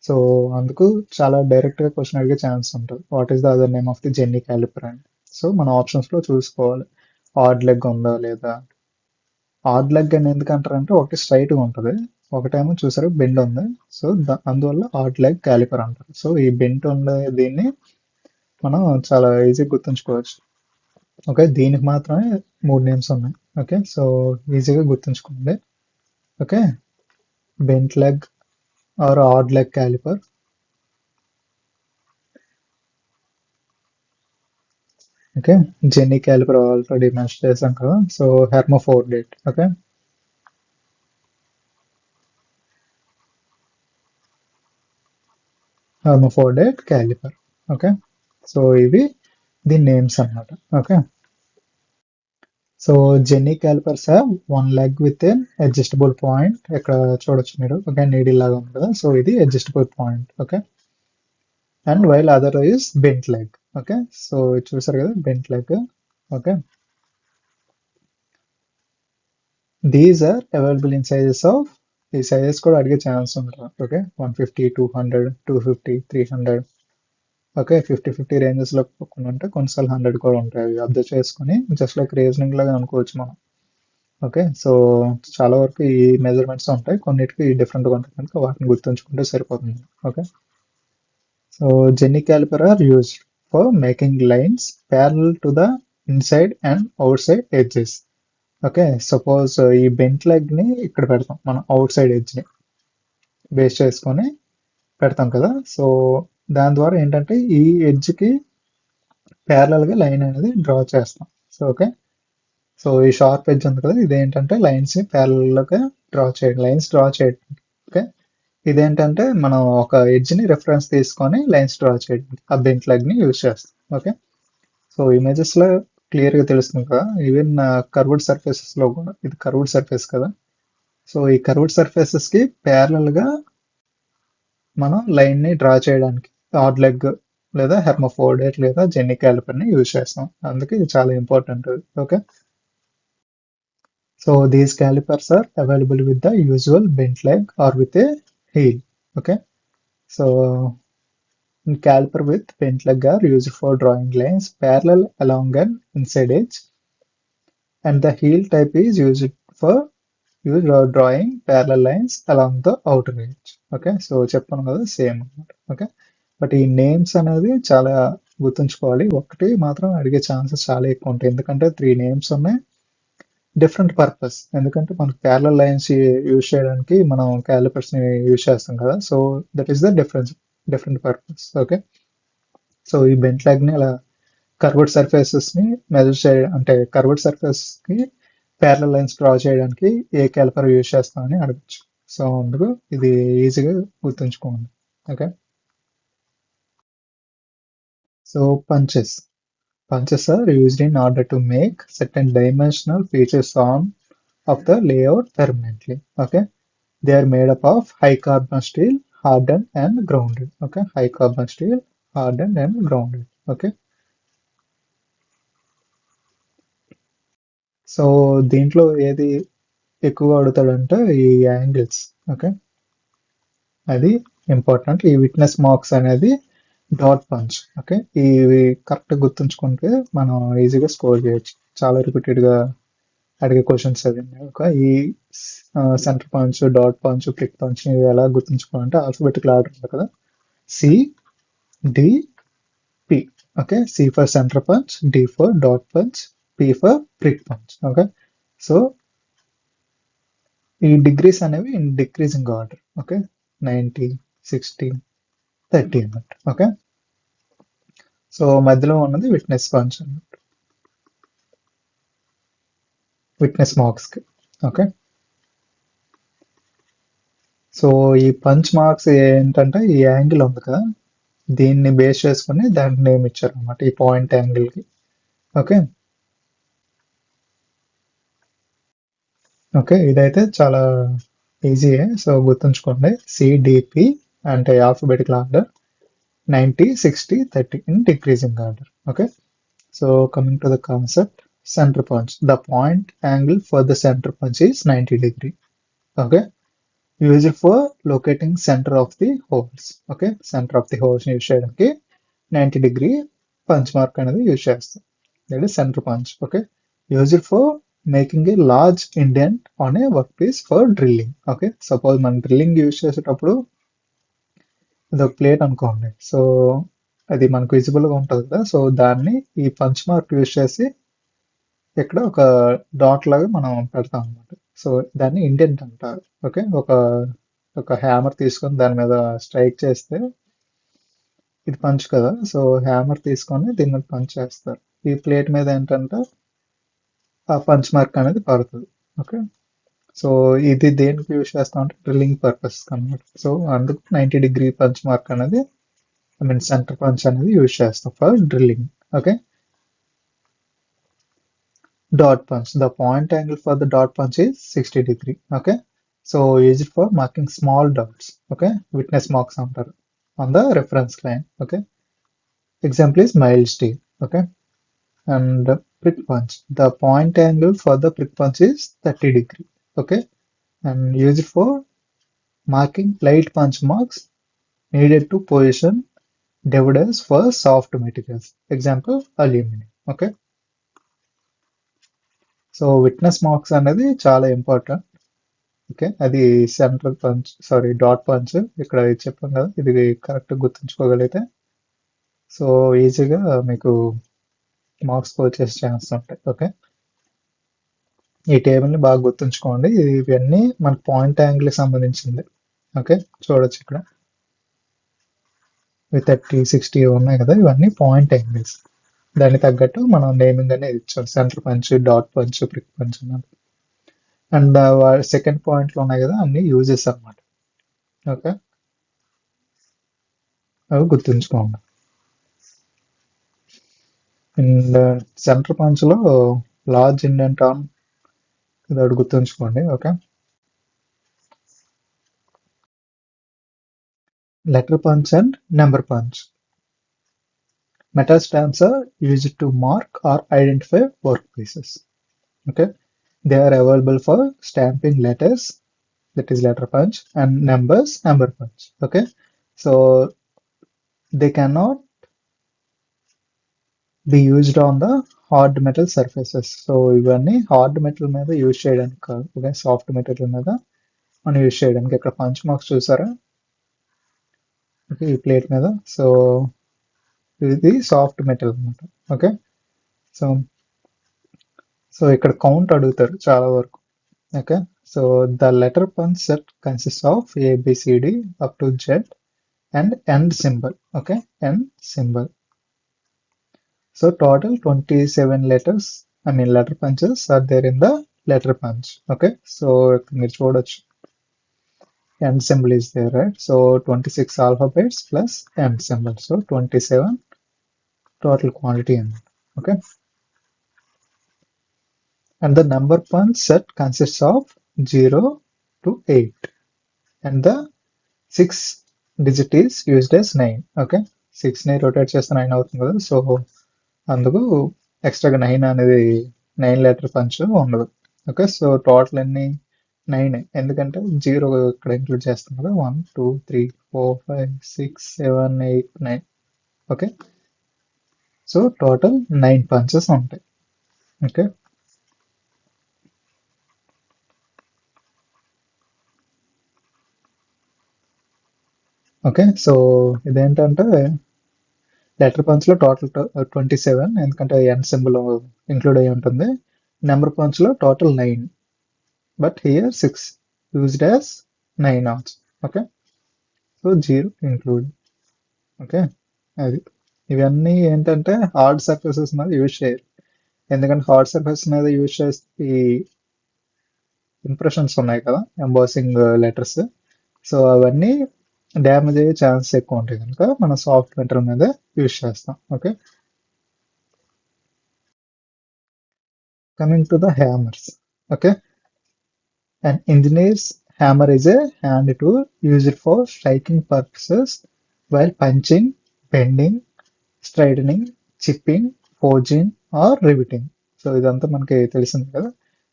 S1: సో అందుకు చాలా డైరెక్ట్ గా క్వశ్చన్ అడిగే ఛాన్స్ ఉంటుంది, what is the other name of the jenny calliper అని. సో మన ఆప్షన్స్ లో చూసుకోవాలి ఆడ్ లెగ్ ఉందా లేదా. ఆడ్ లెగ్ అని ఎందుకంటారంటే ఒకటి స్ట్రైట్ గా ఉంటుంది, ఒకటేమో చూసారు బెండ్ ఉంది. సో అందువల్ల ఆడ్ లెగ్ క్యాలిపర్ అంటారు. సో ఈ బెండ్ ఉండే దీన్ని మనం చాలా ఈజీగా గుర్తుంచుకోవచ్చు. ఓకే, దీనికి మాత్రమే మూడు నేమ్స్ ఉన్నాయి. ఓకే, సో ఈజీగా గుర్తుంచుకోండి. Okay, bent leg or odd leg calliper. Okay, jenny calliper already mention చేశాం కదా, so hermaphrodite. Okay, hermaphrodite calliper. Okay, so ఇవి దీని నేమ్స్ అన్నమాట. Okay, so jenny callipers have one leg with an adjustable point. ఇక్కడ చూడొచ్చు మీరు. Okay, needle లాగా ఉంది కదా, సో ఇది adjustable point. Okay, and while other is bent leg. Okay, so చూసారు కదా bent leg. Okay, these are available in sizes of, ఈ సైజెస్ కూడా అడిగే ఛాన్స్ ఉంటుంది. ఓకే, 150, 200, 250, 300. ఓకే, 50 రేంజెస్ లో కొన్ని ఉంటాయి, కొన్నిసార్లు 100 కూడా ఉంటాయి. అవి అబ్జర్వ్ చేసుకుని జస్ట్ లైక్ రీజనింగ్ లాగా అనుకోవచ్చు మనం. ఓకే, సో చాలా వరకు ఈ మెజర్మెంట్స్ ఉంటాయి, కొన్నిటికి డిఫరెంట్గా ఉంటాయి కనుక వాటిని గుర్తుంచుకుంటే సరిపోతుంది. Okay, so jenny caliper are used for making lines parallel to the inside and outside edges. Okay, suppose ఈ బెంట్ లెగ్ ని ఇక్కడ పెడతాం మనం, అవుట్ సైడ్ ఎడ్జ్ ని బేస్ చేసుకొని పెడతాం కదా. సో దాని ద్వారా ఏంటంటే ఈ ఎడ్జ్ కి ప్యారలల్ గా లైన్ అనేది డ్రా చేస్తాం. సో ఓకే, సో ఈ షార్ప్ ఎడ్జ్ ఉంది కదా, ఇదేంటంటే లైన్స్ ని ప్యారలల్ గా డ్రా చేయడం, లైన్స్ డ్రా చేయడం. ఓకే, ఇదేంటంటే మనం ఒక ఎడ్జ్ ని రెఫరెన్స్ తీసుకొని లైన్స్ డ్రా చేయడం, ఆ బెంట్ లెగ్ ని యూజ్ చేస్తాం. ఓకే, సో ఇమేజెస్ లో క్లియర్ గా తెలుస్తుంది కదా, ఈవెన్ కర్వ్డ్ సర్ఫేసెస్ లో కూడా, ఇది కర్వ్డ్ సర్ఫేస్ కదా, సో ఈ కర్వ్డ్ సర్ఫేసెస్ కి ప్యారలల్ గా మనం లైన్ ని డ్రా చేయడానికి ఆడ్ లెగ్ లేదా హెర్మోఫోర్డేట్ లేదా జెన్నీ క్యాలిపర్ ని యూజ్ చేస్తాం. అందుకే ఇది చాలా important. Okay, so these calipers are available with the usual bent leg or with a heel. Okay, so caliper with bent leg are used for drawing lines parallel along an inside edge, and the heel type is used for drawing parallel lines along the outer edge. Okay, so చెప్పాను కదా same అనమాట. Okay, but ఈ names అనేది చాలా గుర్తుంచుకోవాలి, ఒకటి మాత్రం అడిగే ఛాన్సెస్ చాలా ఎక్కువ ఉంటాయి, ఎందుకంటే త్రీ నేమ్స్ ఉన్నాయి, డిఫరెంట్ పర్పస్. ఎందుకంటే మనకు ప్యారలల్ లైన్స్ యూజ్ చేయడానికి మనం క్యాలిపర్స్ ని యూజ్ చేస్తాం కదా, so that is the difference, different purpose. Okay, so ఈ బెంట్ లెగ్ ని ఇలా కర్వ్డ్ సర్ఫేసెస్ ని మెజర్ చేయడం, అంటే కర్వ్డ్ సర్ఫేస్ కి ప్యారలల్ లైన్స్ డ్రా చేయడానికి ఏ క్యాలిపర్ యూజ్ చేస్తామని అడగచ్చు. సో అందుకు ఇది ఈజీగా గుర్తుంచుకోండి. Okay, so punches. Punches are used in order to make certain dimensional features on of the layout permanently. Okay, they are made up of high carbon steel, hardened and grounded. Okay, high carbon steel, hardened and grounded. Okay, so దీంట్లో ఏది ఎక్కువ అడుగుతాడంటే ఈ angles. Okay, అది important. ఈ witness marks అనేది dot punch. Okay, ఇవి correct గుర్తుంచుకుంటే మనం ఈజీగా స్కోర్ చేయొచ్చు. చాలా రిపీటెడ్ గా అడిగే క్వశ్చన్స్ అవి. ఒక ఈ center punch, dot punch, prick punch ఇవి ఎలా గుర్తుంచుకోవాలంటే ఆల్ఫాబెటికల్ ఆర్డర్ ఉంది కదా, C D P. Okay, C for center punch, D for dot punch, P for prick punch. Okay, so ఈ డిగ్రీస్ అనేవి ఇన్ డిక్రీజింగ్ ఆర్డర్. ఓకే, 90, 60, 30 అన్నట్టు. Okay, so మధ్యలో ఉన్నది విట్నెస్ పంచ్ అన్నట్టు, విట్నెస్ మార్క్స్ కి. Okay, so ఈ punch marks ఏంటంటే ఈ యాంగిల్ ఉంది కదా, దీన్ని బేస్ చేసుకుని దానికి నేమ్ ఇచ్చారు అనమాట, ఈ పాయింట్ యాంగిల్ కి. ఓకే, ఓకే, ఇదైతే చాలా ఈజీయే. సో గుర్తుంచుకోండి, సిడిపి అంటే alphabetical order, 90, 60, 30 in decreasing order. Okay, so coming to the concept, center punch. The point angle for the center punch is 90 degree. Okay, used for locating center of the holes. Okay, center of the holes use చేయడానికి 90 degree punch mark అనేది use చేస్తాం. That is center punch. Okay, used for making a large indent on a workpiece for drilling. Okay, suppose మనం drilling use చేసేటప్పుడు ఇది ఒక plate అనుకోండి, so అది మనకు విజిబుల్ గా ఉంటుంది కదా, సో దాన్ని ఈ పంచ్ మార్క్ యూజ్ చేసి ఇక్కడ ఒక డాట్ లాగా మనం పెడతాం అనమాట. సో దాన్ని ఇండెంట్ అంటారు. ఓకే, ఒక ఒక హ్యామర్ తీసుకొని దాని మీద స్ట్రైక్ చేస్తే ఇది పంచ్ కదా, సో హ్యామర్ తీసుకొని దీని మీద పంచ్ చేస్తారు. ఈ ప్లేట్ మీద ఏంటంటే ఆ పంచ్ మార్క్ అనేది పడుతుంది. ఓకే, సో ఇది దేనికి యూజ్ చేస్తాం అంటే డ్రిల్లింగ్ పర్పస్ అనమాట. సో అందుకు 90 డిగ్రీ పంచ్ మార్క్ అనేది, ఐ మీన్ సెంటర్ పంచ్ అనేది యూజ్ చేస్తాం for drilling. Okay, dot punch. The point angle for the dot punch is 60 degree. Okay, so use it for marking small dots. Okay, witness marks on the reference line. Okay, example is mild steel. Okay, and prick punch. The point angle for the prick punch is 30 degree. Okay, and use it for marking light punch marks needed to position dividends for soft materials. Example, aluminum. Okay, so witness marks అనేది చాలా important. Okay, అది central punch, sorry dot punch. ఇక్కడ ఇది చెప్పాం కదా, ఇది correct గుర్తుంచుకోగలిగితే so ఈజీగా మీకు మార్క్స్ స్కోర్ చేసే ఛాన్స్ ఉంటాయి. ఓకే, ఈ టేబుల్ని బాగా గుర్తుంచుకోండి, ఇవన్నీ మన పాయింట్ యాంగిల్ సంబంధించింది. ఓకే, చూడొచ్చు ఇక్కడ 30, 60 ఉన్నాయి కదా, ఇవన్నీ పాయింట్ యాంగిల్స్. దానికి తగ్గట్టు మనం నేమింగ్ అనేది ఇచ్చాం, centre punch, dot punch, prick punch అన్నది. అండ్ సెకండ్ పాయింట్లో ఉన్నాయి కదా, అన్ని యూజెస్ అన్నమాట. ఓకే, అవి గుర్తుంచుకోండి. అండ్ సెంటర్ పంచ్ లో లార్జ్ ఇండెంట్ ఆన్, ఇది ఒకటి గుర్తుంచుకోండి. Okay, letter punch and number punch. Metal stamps are used to mark or identify workpieces. Okay, they are available for stamping letters, that is letter punch, and numbers, number punch. Okay, so they cannot be used on the hard metal surfaces. So ఇవన్నీ hard metal మీద use చేయడానికి కాదు, okay, soft material మీద మనం use చేయడానికి. ఇక్కడ punch marks చూసారా, okay, ఈ ప్లేట్ మీద. సో ఇది సాఫ్ట్ మెటల్ అనమాట. ఓకే, సో సో ఇక్కడ కౌంట్ అడుగుతారు చాలా వరకు. Okay, so the letter punch set consist of A B C D up to Z and and symbol. Okay, and symbol. So total 27 letters, I mean letter punches are there in the letter punch. Okay, so మీరు చూడొచ్చు end symbol is there, right? So 26 alphabets plus end symbol, so 27 total quantity అన్నమాట. Okay, and the number punch set consists of 0 to 8, and the 6 digit is used as 9. Okay, 6 ని rotate చేస్తే 9 అవుతుంది కదా, so అందుకు ఎక్స్ట్రాగా 9 అనేది 9 letter punch ఉండదు. Okay, so total ఎన్ని 9, ఎందుకంటే 0 ఇక్కడ ఇంక్లూడ్ చేస్తాం కదా, 1 2 3 4 5 6 7 8 9. ఓకే, సో టోటల్ 9 పంచెస్ ఉంటాయి. ఓకే, ఓకే, సో ఇదేంటంటే లెటర్ పంచ్ లో టోటల్ 27, ఎందుకంటే ఎన్ సింబల్ ఇంక్లూడ్ అయి ఉంటుంది. నెంబర్ పంచ్ లో total 9, but here 6 used as 9 also. Okay, so 0 include. Okay, అది ఇవన్నీ ఏంటంటే హార్డ్ సర్ఫేసెస్ మీద యూజ్ చేయరు, ఎందుకంటే హార్డ్ సర్ఫేస్ మీద యూజ్ చేస్తే ఈ ఇంప్రెషన్స్ ఉన్నాయి కదా, ఎంబాసింగ్ లెటర్స్, సో అవన్నీ డ్యామేజ్ అయ్యే ఛాన్స్ ఎక్కువ ఉంటాయి కనుక మనం సాఫ్ట్ మెటల్ మీద యూజ్ చేస్తాం. Okay, coming to the hammers. Okay, an engineer's hammer is a hand tool used for striking purposes while punching, bending, straightening, chipping, forging or riveting. So ఇదంతా మనకి తెలిసింది కదా.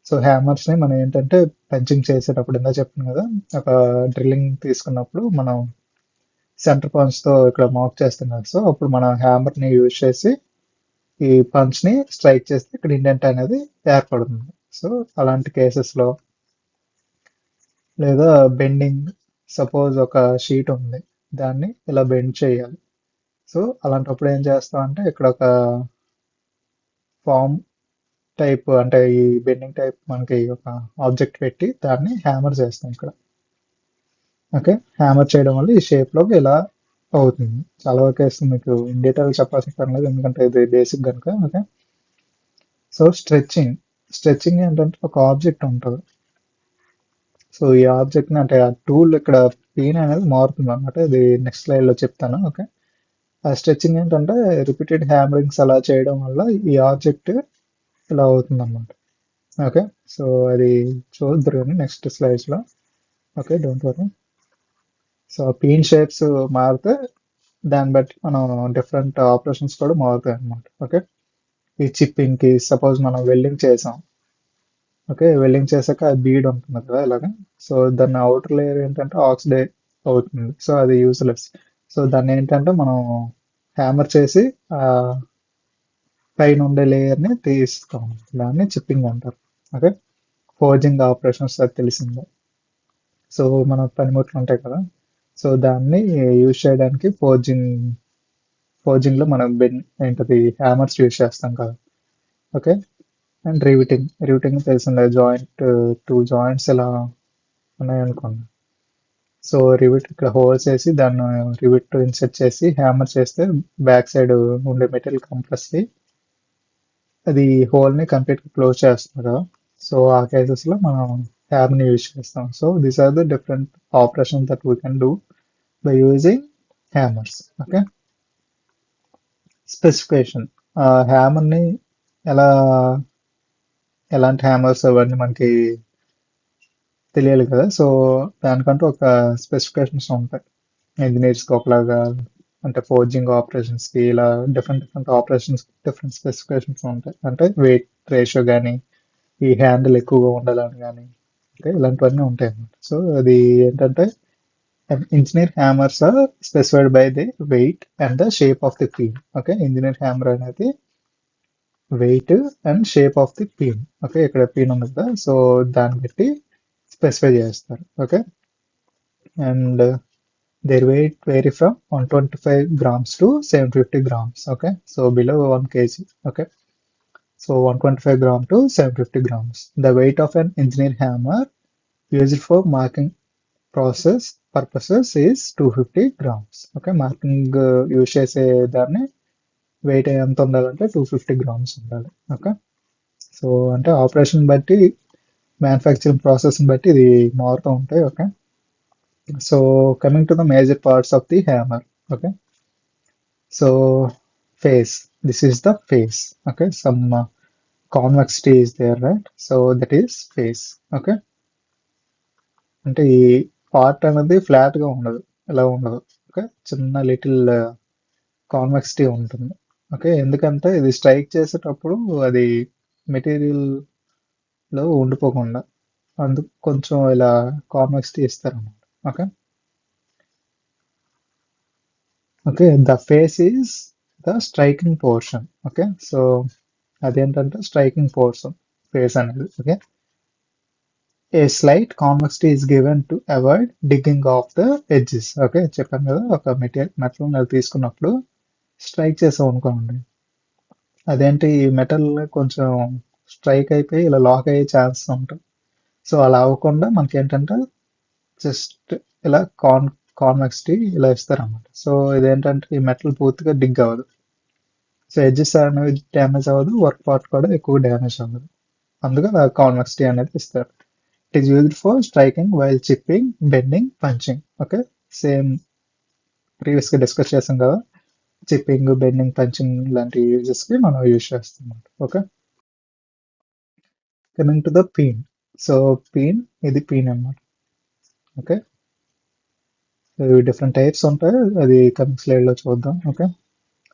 S1: సో హ్యామర్స్ని మనం ఏంటంటే పంచింగ్ చేసేటప్పుడు ఇందా చెప్పాను కదా, ఒక డ్రిల్లింగ్ తీసుకున్నప్పుడు మనం సెంటర్ పంచ్తో ఇక్కడ మార్క్ చేస్తాం కదా, సో అప్పుడు మనం హ్యామర్ని యూజ్ చేసి ఈ పంచ్ని స్ట్రైక్ చేస్తే ఇక్కడ ఇండెంట్ అనేది ఏర్పడుతుంది. సో అలాంటి కేసెస్లో, లేదా బెండింగ్, సపోజ్ ఒక షీట్ ఉంది, దాన్ని ఇలా బెండ్ చేయాలి. సో అలాంటప్పుడు ఏం చేస్తాం అంటే ఇక్కడ ఒక ఫామ్ టైప్, అంటే ఈ బెండింగ్ టైప్ మనకి ఒక ఆబ్జెక్ట్ పెట్టి దాన్ని హ్యామర్ చేస్తాం ఇక్కడ. ఓకే, హ్యామర్ చేయడం వల్ల ఈ షేప్లోకి ఇలా అవుతుంది. చాలా వరకు వేస్తుంది, మీకు ఇన్ డీటెయిల్ చెప్పాల్సిన పని లేదు, ఎందుకంటే ఇది బేసిక్ కనుక. ఓకే, సో స్ట్రెచ్చింగ్ ఏంటంటే ఒక ఆబ్జెక్ట్ ఉంటుంది, సో ఈ ఆబ్జెక్ట్ని అంటే ఆ టూల్ ఇక్కడ పీన్ అనేది మారుతుంది అనమాట, ఇది నెక్స్ట్ స్లైడ్లో చెప్తాను. ఓకే, ఆ స్ట్రెచ్చింగ్ ఏంటంటే రిపీటెడ్ హ్యామరింగ్స్ అలా చేయడం వల్ల ఈ ఆబ్జెక్ట్ ఇలా అవుతుంది అనమాట. ఓకే, సో అది చూద్దరు కానీ నెక్స్ట్ స్లైడ్స్లో. Okay, don't worry. So peen shapes మారితే దాన్ని బట్టి మనం డిఫరెంట్ ఆపరేషన్స్ కూడా మారుతాయి అనమాట. ఓకే, ఈ చిప్పింగ్కి సపోజ్ మనం వెల్డింగ్ చేసాం. ఓకే, వెల్డింగ్ చేశాక ఆ బీడ్ ఉంటుంది కదా ఇలాగా, సో దాన్ని అవుటర్ లేయర్ ఏంటంటే ఆక్సిడైజ్ అవుతుంది, సో అది యూస్లెస్. సో దాన్ని ఏంటంటే మనం హ్యామర్ చేసి ఆ పైన ఉండే లేయర్ని తీస్తాం, దాన్ని చిప్పింగ్ అంటారు. ఓకే, ఫోర్జింగ్ ఆపరేషన్స్ అది తెలిసిందే. సో మన పనిముట్లు ఉంటాయి కదా, సో దాన్ని యూజ్ చేయడానికి ఫోర్జింగ్లో మనం ఏంటది హ్యామర్స్ యూజ్ చేస్తాం కదా. ఓకే, అండ్ రివిటింగ్ తెలిసిందే, టూ జాయింట్స్ ఇలా ఉన్నాయనుకోండి, సో రివిట్ ఇక్కడ హోల్స్ వేసి దాన్ని రివిట్ ఇన్సెట్ చేసి హ్యామర్ చేస్తే బ్యాక్ సైడ్ ఉండే మెటీరియల్ కంప్రెస్ అయ్యి అది హోల్ని కంప్లీట్గా క్లోజ్ చేస్తుంది కదా, సో ఆ కేసెస్లో మనం హ్యామర్ని యూజ్ చేస్తాం. So these are the different operation that we can do by using hammers. Okay, specification, హ్యామర్ని ఎలా, ఎలాంటి హ్యామర్స్ అవన్నీ మనకి తెలియాలి కదా, సో దానికంటూ ఒక స్పెసిఫికేషన్స్ ఉంటాయి. ఇంజనీర్స్కి ఒకలాగా, అంటే ఫోర్జింగ్ ఆపరేషన్స్కి ఇలా డిఫరెంట్ ఆపరేషన్స్ డిఫరెంట్ స్పెసిఫికేషన్స్ ఉంటాయి, అంటే వెయిట్ రేషియో కానీ ఈ హ్యాండిల్ ఎక్కువగా ఉండాలని కానీ, ఓకే ఇలాంటివన్నీ ఉంటాయి అన్నమాట. సో అది ఏంటంటే engineer hammers are specified by the weight and the shape of the peen. Okay, engineer hammer అనేది weight and shape of the peen. Okay, ఇక్కడ పీన్ ఉంది కదా, సో దాన్ని బట్టి స్పెసిఫై చేస్తారు. Okay, and their weight vary from 125 grams to 750 grams. Okay, so below 1 kg. Okay, so 125 gram to 750 grams. The weight of an engineer hammer used for marking process purposes is 250 grams. Okay, marking use చేసే దాన్ని wait ఎంత ఉండాలంటే 250 grams ఉండాలి. Okay, so అంటే operation బట్టి, manufacturing ప్రాసెస్ని బట్టి ఇది మారుతూ ఉంటాయి. Okay, so coming to the major parts of the hammer. Okay, so face. This is the face. Okay, some convexity is there, right? So that is face. Okay, అంటే ఈ part అనేది flat గా ఉండదు, ఇలా ఉండదు. ఓకే, చిన్న little కాన్వెక్సిటీ ఉంటుంది. Okay, ఎందుకంటే ఇది స్ట్రైక్ చేసేటప్పుడు అది మెటీరియల్ లో ఉండిపోకుండా అందుకు కొంచెం ఇలా కాన్వెక్సిటీ ఇస్తారన్నమాట. Okay, okay, the face is the striking portion. Okay, so అదేంటంటే స్ట్రైకింగ్ పోర్షన్ ఫేస్ అనేది. Okay, a slight convexity is given to avoid digging of the edges. Okay, చెప్పాను కదా, ఒక మెటల్ తీసుకున్నప్పుడు స్ట్రైక్ చేసాం అనుకోండి, అదేంటి ఈ మెటల్ కొంచెం స్ట్రైక్ అయిపోయి ఇలా లాక్ అయ్యే ఛాన్స్ ఉంటుంది. సో అలా అవ్వకుండా మనకి ఏంటంటే జస్ట్ ఇలా కాన్వెక్సిటీ ఇలా ఇస్తారన్నమాట. సో ఇదేంటంటే ఈ మెటల్ పూర్తిగా డిగ్ అవ్వదు. సో ఎడ్జెస్ అనేవి డ్యామేజ్ అవ్వదు, వర్క్ పార్ట్ కూడా ఎక్కువ డ్యామేజ్ అవ్వదు. అందుకని కాన్వెక్సిటీ అనేది ఇస్తారు. It is used for striking while chipping, bending, punching. Okay, same previous గా డిస్కస్ చేసాం కదా, చిప్పింగ్, బెండింగ్, పంచింగ్ లాంటి యూజెస్ కి మనం యూజ్ చేస్తాం. Okay, coming to the peen. So peen, ఇది పీన్ అన్నమాట. ఓకే, డిఫరెంట్ టైప్స్ ఉంటాయి, అది కమింగ్ స్లైడ్ లో చూద్దాం. Okay,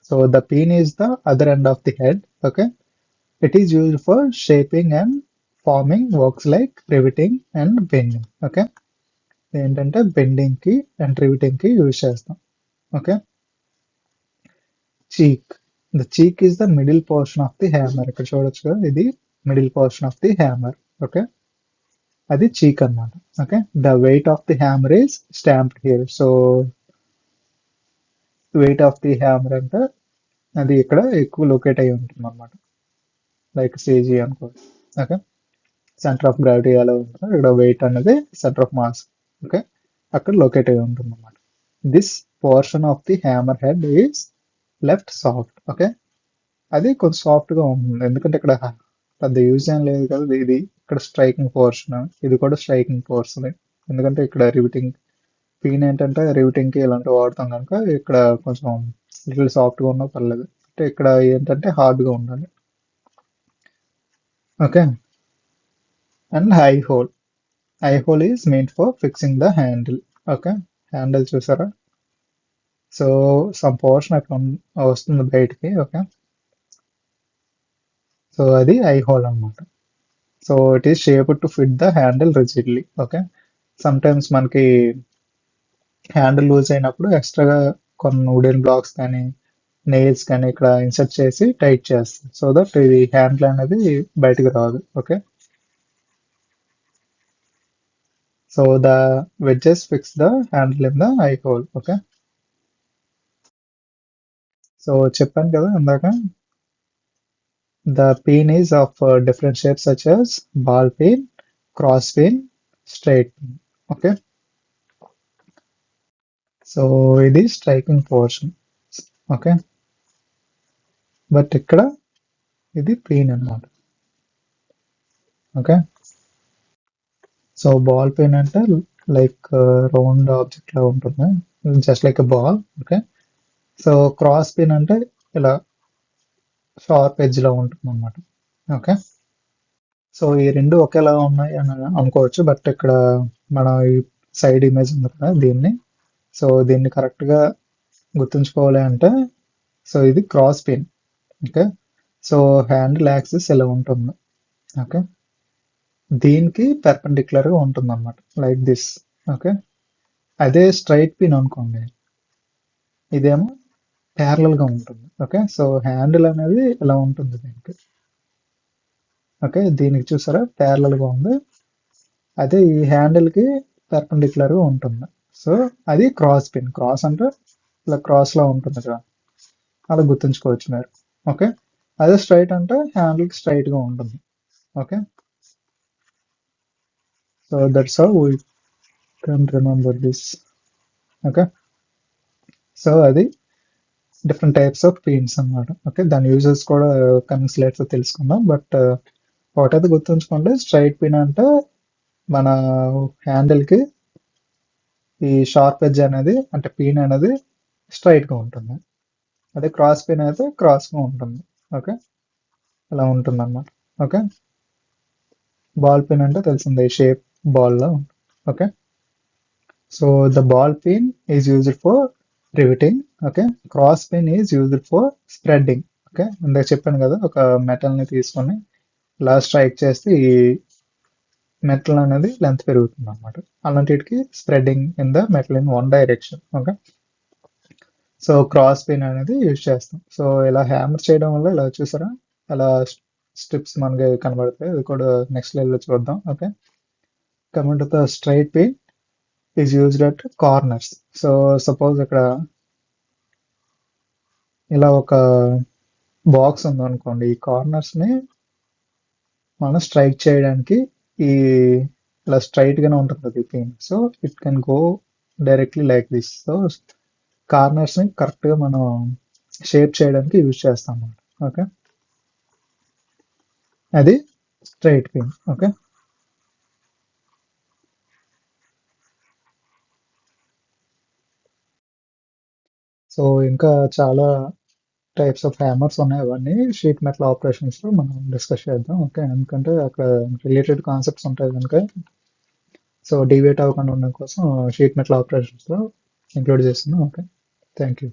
S1: so the peen is the other end of the head. Okay, it is used for shaping and forming works like riveting and bending. Okay, ఏంటంటే bending కి and riveting కి use చేస్తాం. Okay, cheek. The cheek is the middle portion of the hammer. ఇక్కడ చూడొచ్చు కదా, ఇది middle portion of the hammer. Okay, అది cheek అన్నమాట. Okay, the weight of the hammer is stamped here. So wait of the hammer అంటే అది ఇక్కడ ఎక్కువ లొకేట్ అయి ఉంటుంది అనమాట, లైక్ కేజీ అనుకో. ఓకే, సెంటర్ ఆఫ్ గ్రావిటీ ఎలా ఉంటుందో ఇక్కడ వెయిట్ అనేది సెంటర్ ఆఫ్ మాస్. ఓకే, అక్కడ లొకేట్ అయి ఉంటుంది అనమాట. This portion of the hammer head is left soft. Okay, అది కొంచెం సాఫ్ట్ గా ఉంటుంది, ఎందుకంటే ఇక్కడ పెద్ద యూజ్ ఏం లేదు కదా. ఇది ఇక్కడ స్ట్రైకింగ్ పోర్షన్, ఇది కూడా స్ట్రైకింగ్ పోర్షన్, ఎందుకంటే ఇక్కడ రివిటింగ్ పీన్ ఏంటంటే రివిటింగ్ కి ఇలాంటివి వాడతాం కనుక ఇక్కడ కొంచెం లిటిల్ సాఫ్ట్ గా ఉన్నా పర్లేదు. అంటే ఇక్కడ ఏంటంటే హార్డ్ గా ఉండాలి. Okay, and I whole is main for fixing the handle. Okay, handle చూసారా, సో సమ్ పోర్షన్ అట్లా వస్తుంది బయటికి. ఓకే, సో అది ఐ హోల్ అన్నమాట. So it is shaped to fit the handle rigidly. Okay, some times మనకి handle loose అయినప్పుడు ఎక్స్ట్రాగా కొన్ని వుడెన్ బ్లాక్స్ కానీ నెయిల్స్ కానీ ఇక్కడ ఇన్సర్ట్ చేసి టైట్ చేస్తాం, సో దట్ ఇది హ్యాండిల్ అనేది బయటకు రాదు. Okay, so the wedges fix the handle in the I whole. Okay, so చెప్పాను కదా ఇందాక, the pin is of different shapes such as ball pin, cross pin, straight pin. Okay, so ఇది striking portion. Okay, but ఇక్కడ ఇది pin అన్నమాట. Okay, so ball pin అంటే like round object లా ఉంటుంది, just like ball. Okay, so cross pin అంటే ఇలా sharp edge లో ఉంటుంది అన్నమాట. ఓకే, సో ఈ రెండు ఒకేలా ఉన్నాయి అని అనుకోవచ్చు, బట్ ఇక్కడ మన ఈ సైడ్ ఇమేజ్ ఉంది కదా దీన్ని, సో దీన్ని కరెక్ట్ గా గుర్తుంచుకోవాలి అంటే, సో ఇది cross pin. Okay, so handle axis ఇలా ఉంటుంది. ఓకే, దీనికి పెర్పెండిక్యులర్ గా ఉంటుంది అనమాట, లైక్ దిస్. ఓకే, అదే స్ట్రైట్ పిన్ అనుకోండి, ఇదేమో ప్యారలల్ గా ఉంటుంది. ఓకే, సో హ్యాండిల్ అనేది ఇలా ఉంటుంది దీనికి. ఓకే, దీనికి చూసారా ప్యారలల్ గా ఉంది, అదే ఈ హ్యాండిల్ కి పెర్పెండిక్యులర్ గా ఉంటుంది. సో అది క్రాస్ పిన్. క్రాస్ అంటే ఇలా క్రాస్ లో ఉంటుంది కదా, అలా గుర్తుంచుకోవచ్చు మీరు. ఓకే, అదే స్ట్రైట్ అంటే హ్యాండిల్ కి స్ట్రైట్ గా ఉంటుంది. Okay, so that's how we can remember this. Okay, so అది డిఫరెంట్ టైప్స్ ఆఫ్ పిన్స్ అన్నమాట. ఓకే, దాని యూజెస్ కూడా కమింగ్ స్లైడ్స్ లో తెలుసుకుందాం, బట్ ఒకటైతే గుర్తుంచుకోండి, స్ట్రైట్ పిన్ అంటే మన హ్యాండిల్ కి ఈ షార్ప్ ఎడ్జ్ అనేది అంటే పిన్ అనేది స్ట్రైట్ గా ఉంటుంది. అదే క్రాస్ పిన్ అయితే క్రాస్గా ఉంటుంది. ఓకే, ఇలా ఉంటుంది అన్నమాట. ఓకే, బాల్ పిన్ అంటే తెలిసిందే, షేప్ బాల్ లా ఉంటుంది. Okay, so the ball pin is used for riveting. Okay, cross pin is used for spreading. Okay, ఇందాక చెప్పాను కదా, ఒక మెటల్ ని తీసుకొని ఇలా స్ట్రైక్ చేస్తే ఈ మెటల్ అనేది లెంత్ పెరుగుతుంది అనమాట. అలాంటికి spreading in the metal in one direction. Okay, so cross pin అనేది యూజ్ చేస్తాం. సో ఇలా హ్యామర్ చేయడం వల్ల ఇలా చూసారా, అలా స్ట్రిప్స్ మనకి కనబడతాయి. అది కూడా నెక్స్ట్ లెవెల్లో చూద్దాం. Okay, coming to the straight pin is used at corners. So suppose ఇక్కడ ఇలా ఒక బాక్స్ ఉందనుకోండి, ఈ కార్నర్స్ ని మనం స్ట్రైక్ చేయడానికి ఈ ఇలా స్ట్రైట్ గానే ఉంటుంది అది pin. So it can go directly like this. So corners ని కరెక్ట్ గా మనం షేప్ చేయడానికి యూజ్ చేస్తాం అన్నమాట. ఓకే, అది స్ట్రైట్ పిన్. ఓకే, సో ఇంకా చాలా టైప్స్ ఆఫ్ హ్యామర్స్ ఉన్నాయి. అవన్నీ షీట్ మెటల్ ఆపరేషన్స్ లో మనం డిస్కస్ చేద్దాం. ఓకే, ఎందుకంటే అక్కడ రిలేటెడ్ కాన్సెప్ట్స్ ఉంటాయి కనుక, సో డివేట్ అవ్వకుండా ఉండడం కోసం షీట్ మెటల్ ఆపరేషన్స్ లో ఇంక్లూడ్ చేస్తున్నాం. Okay, thank you.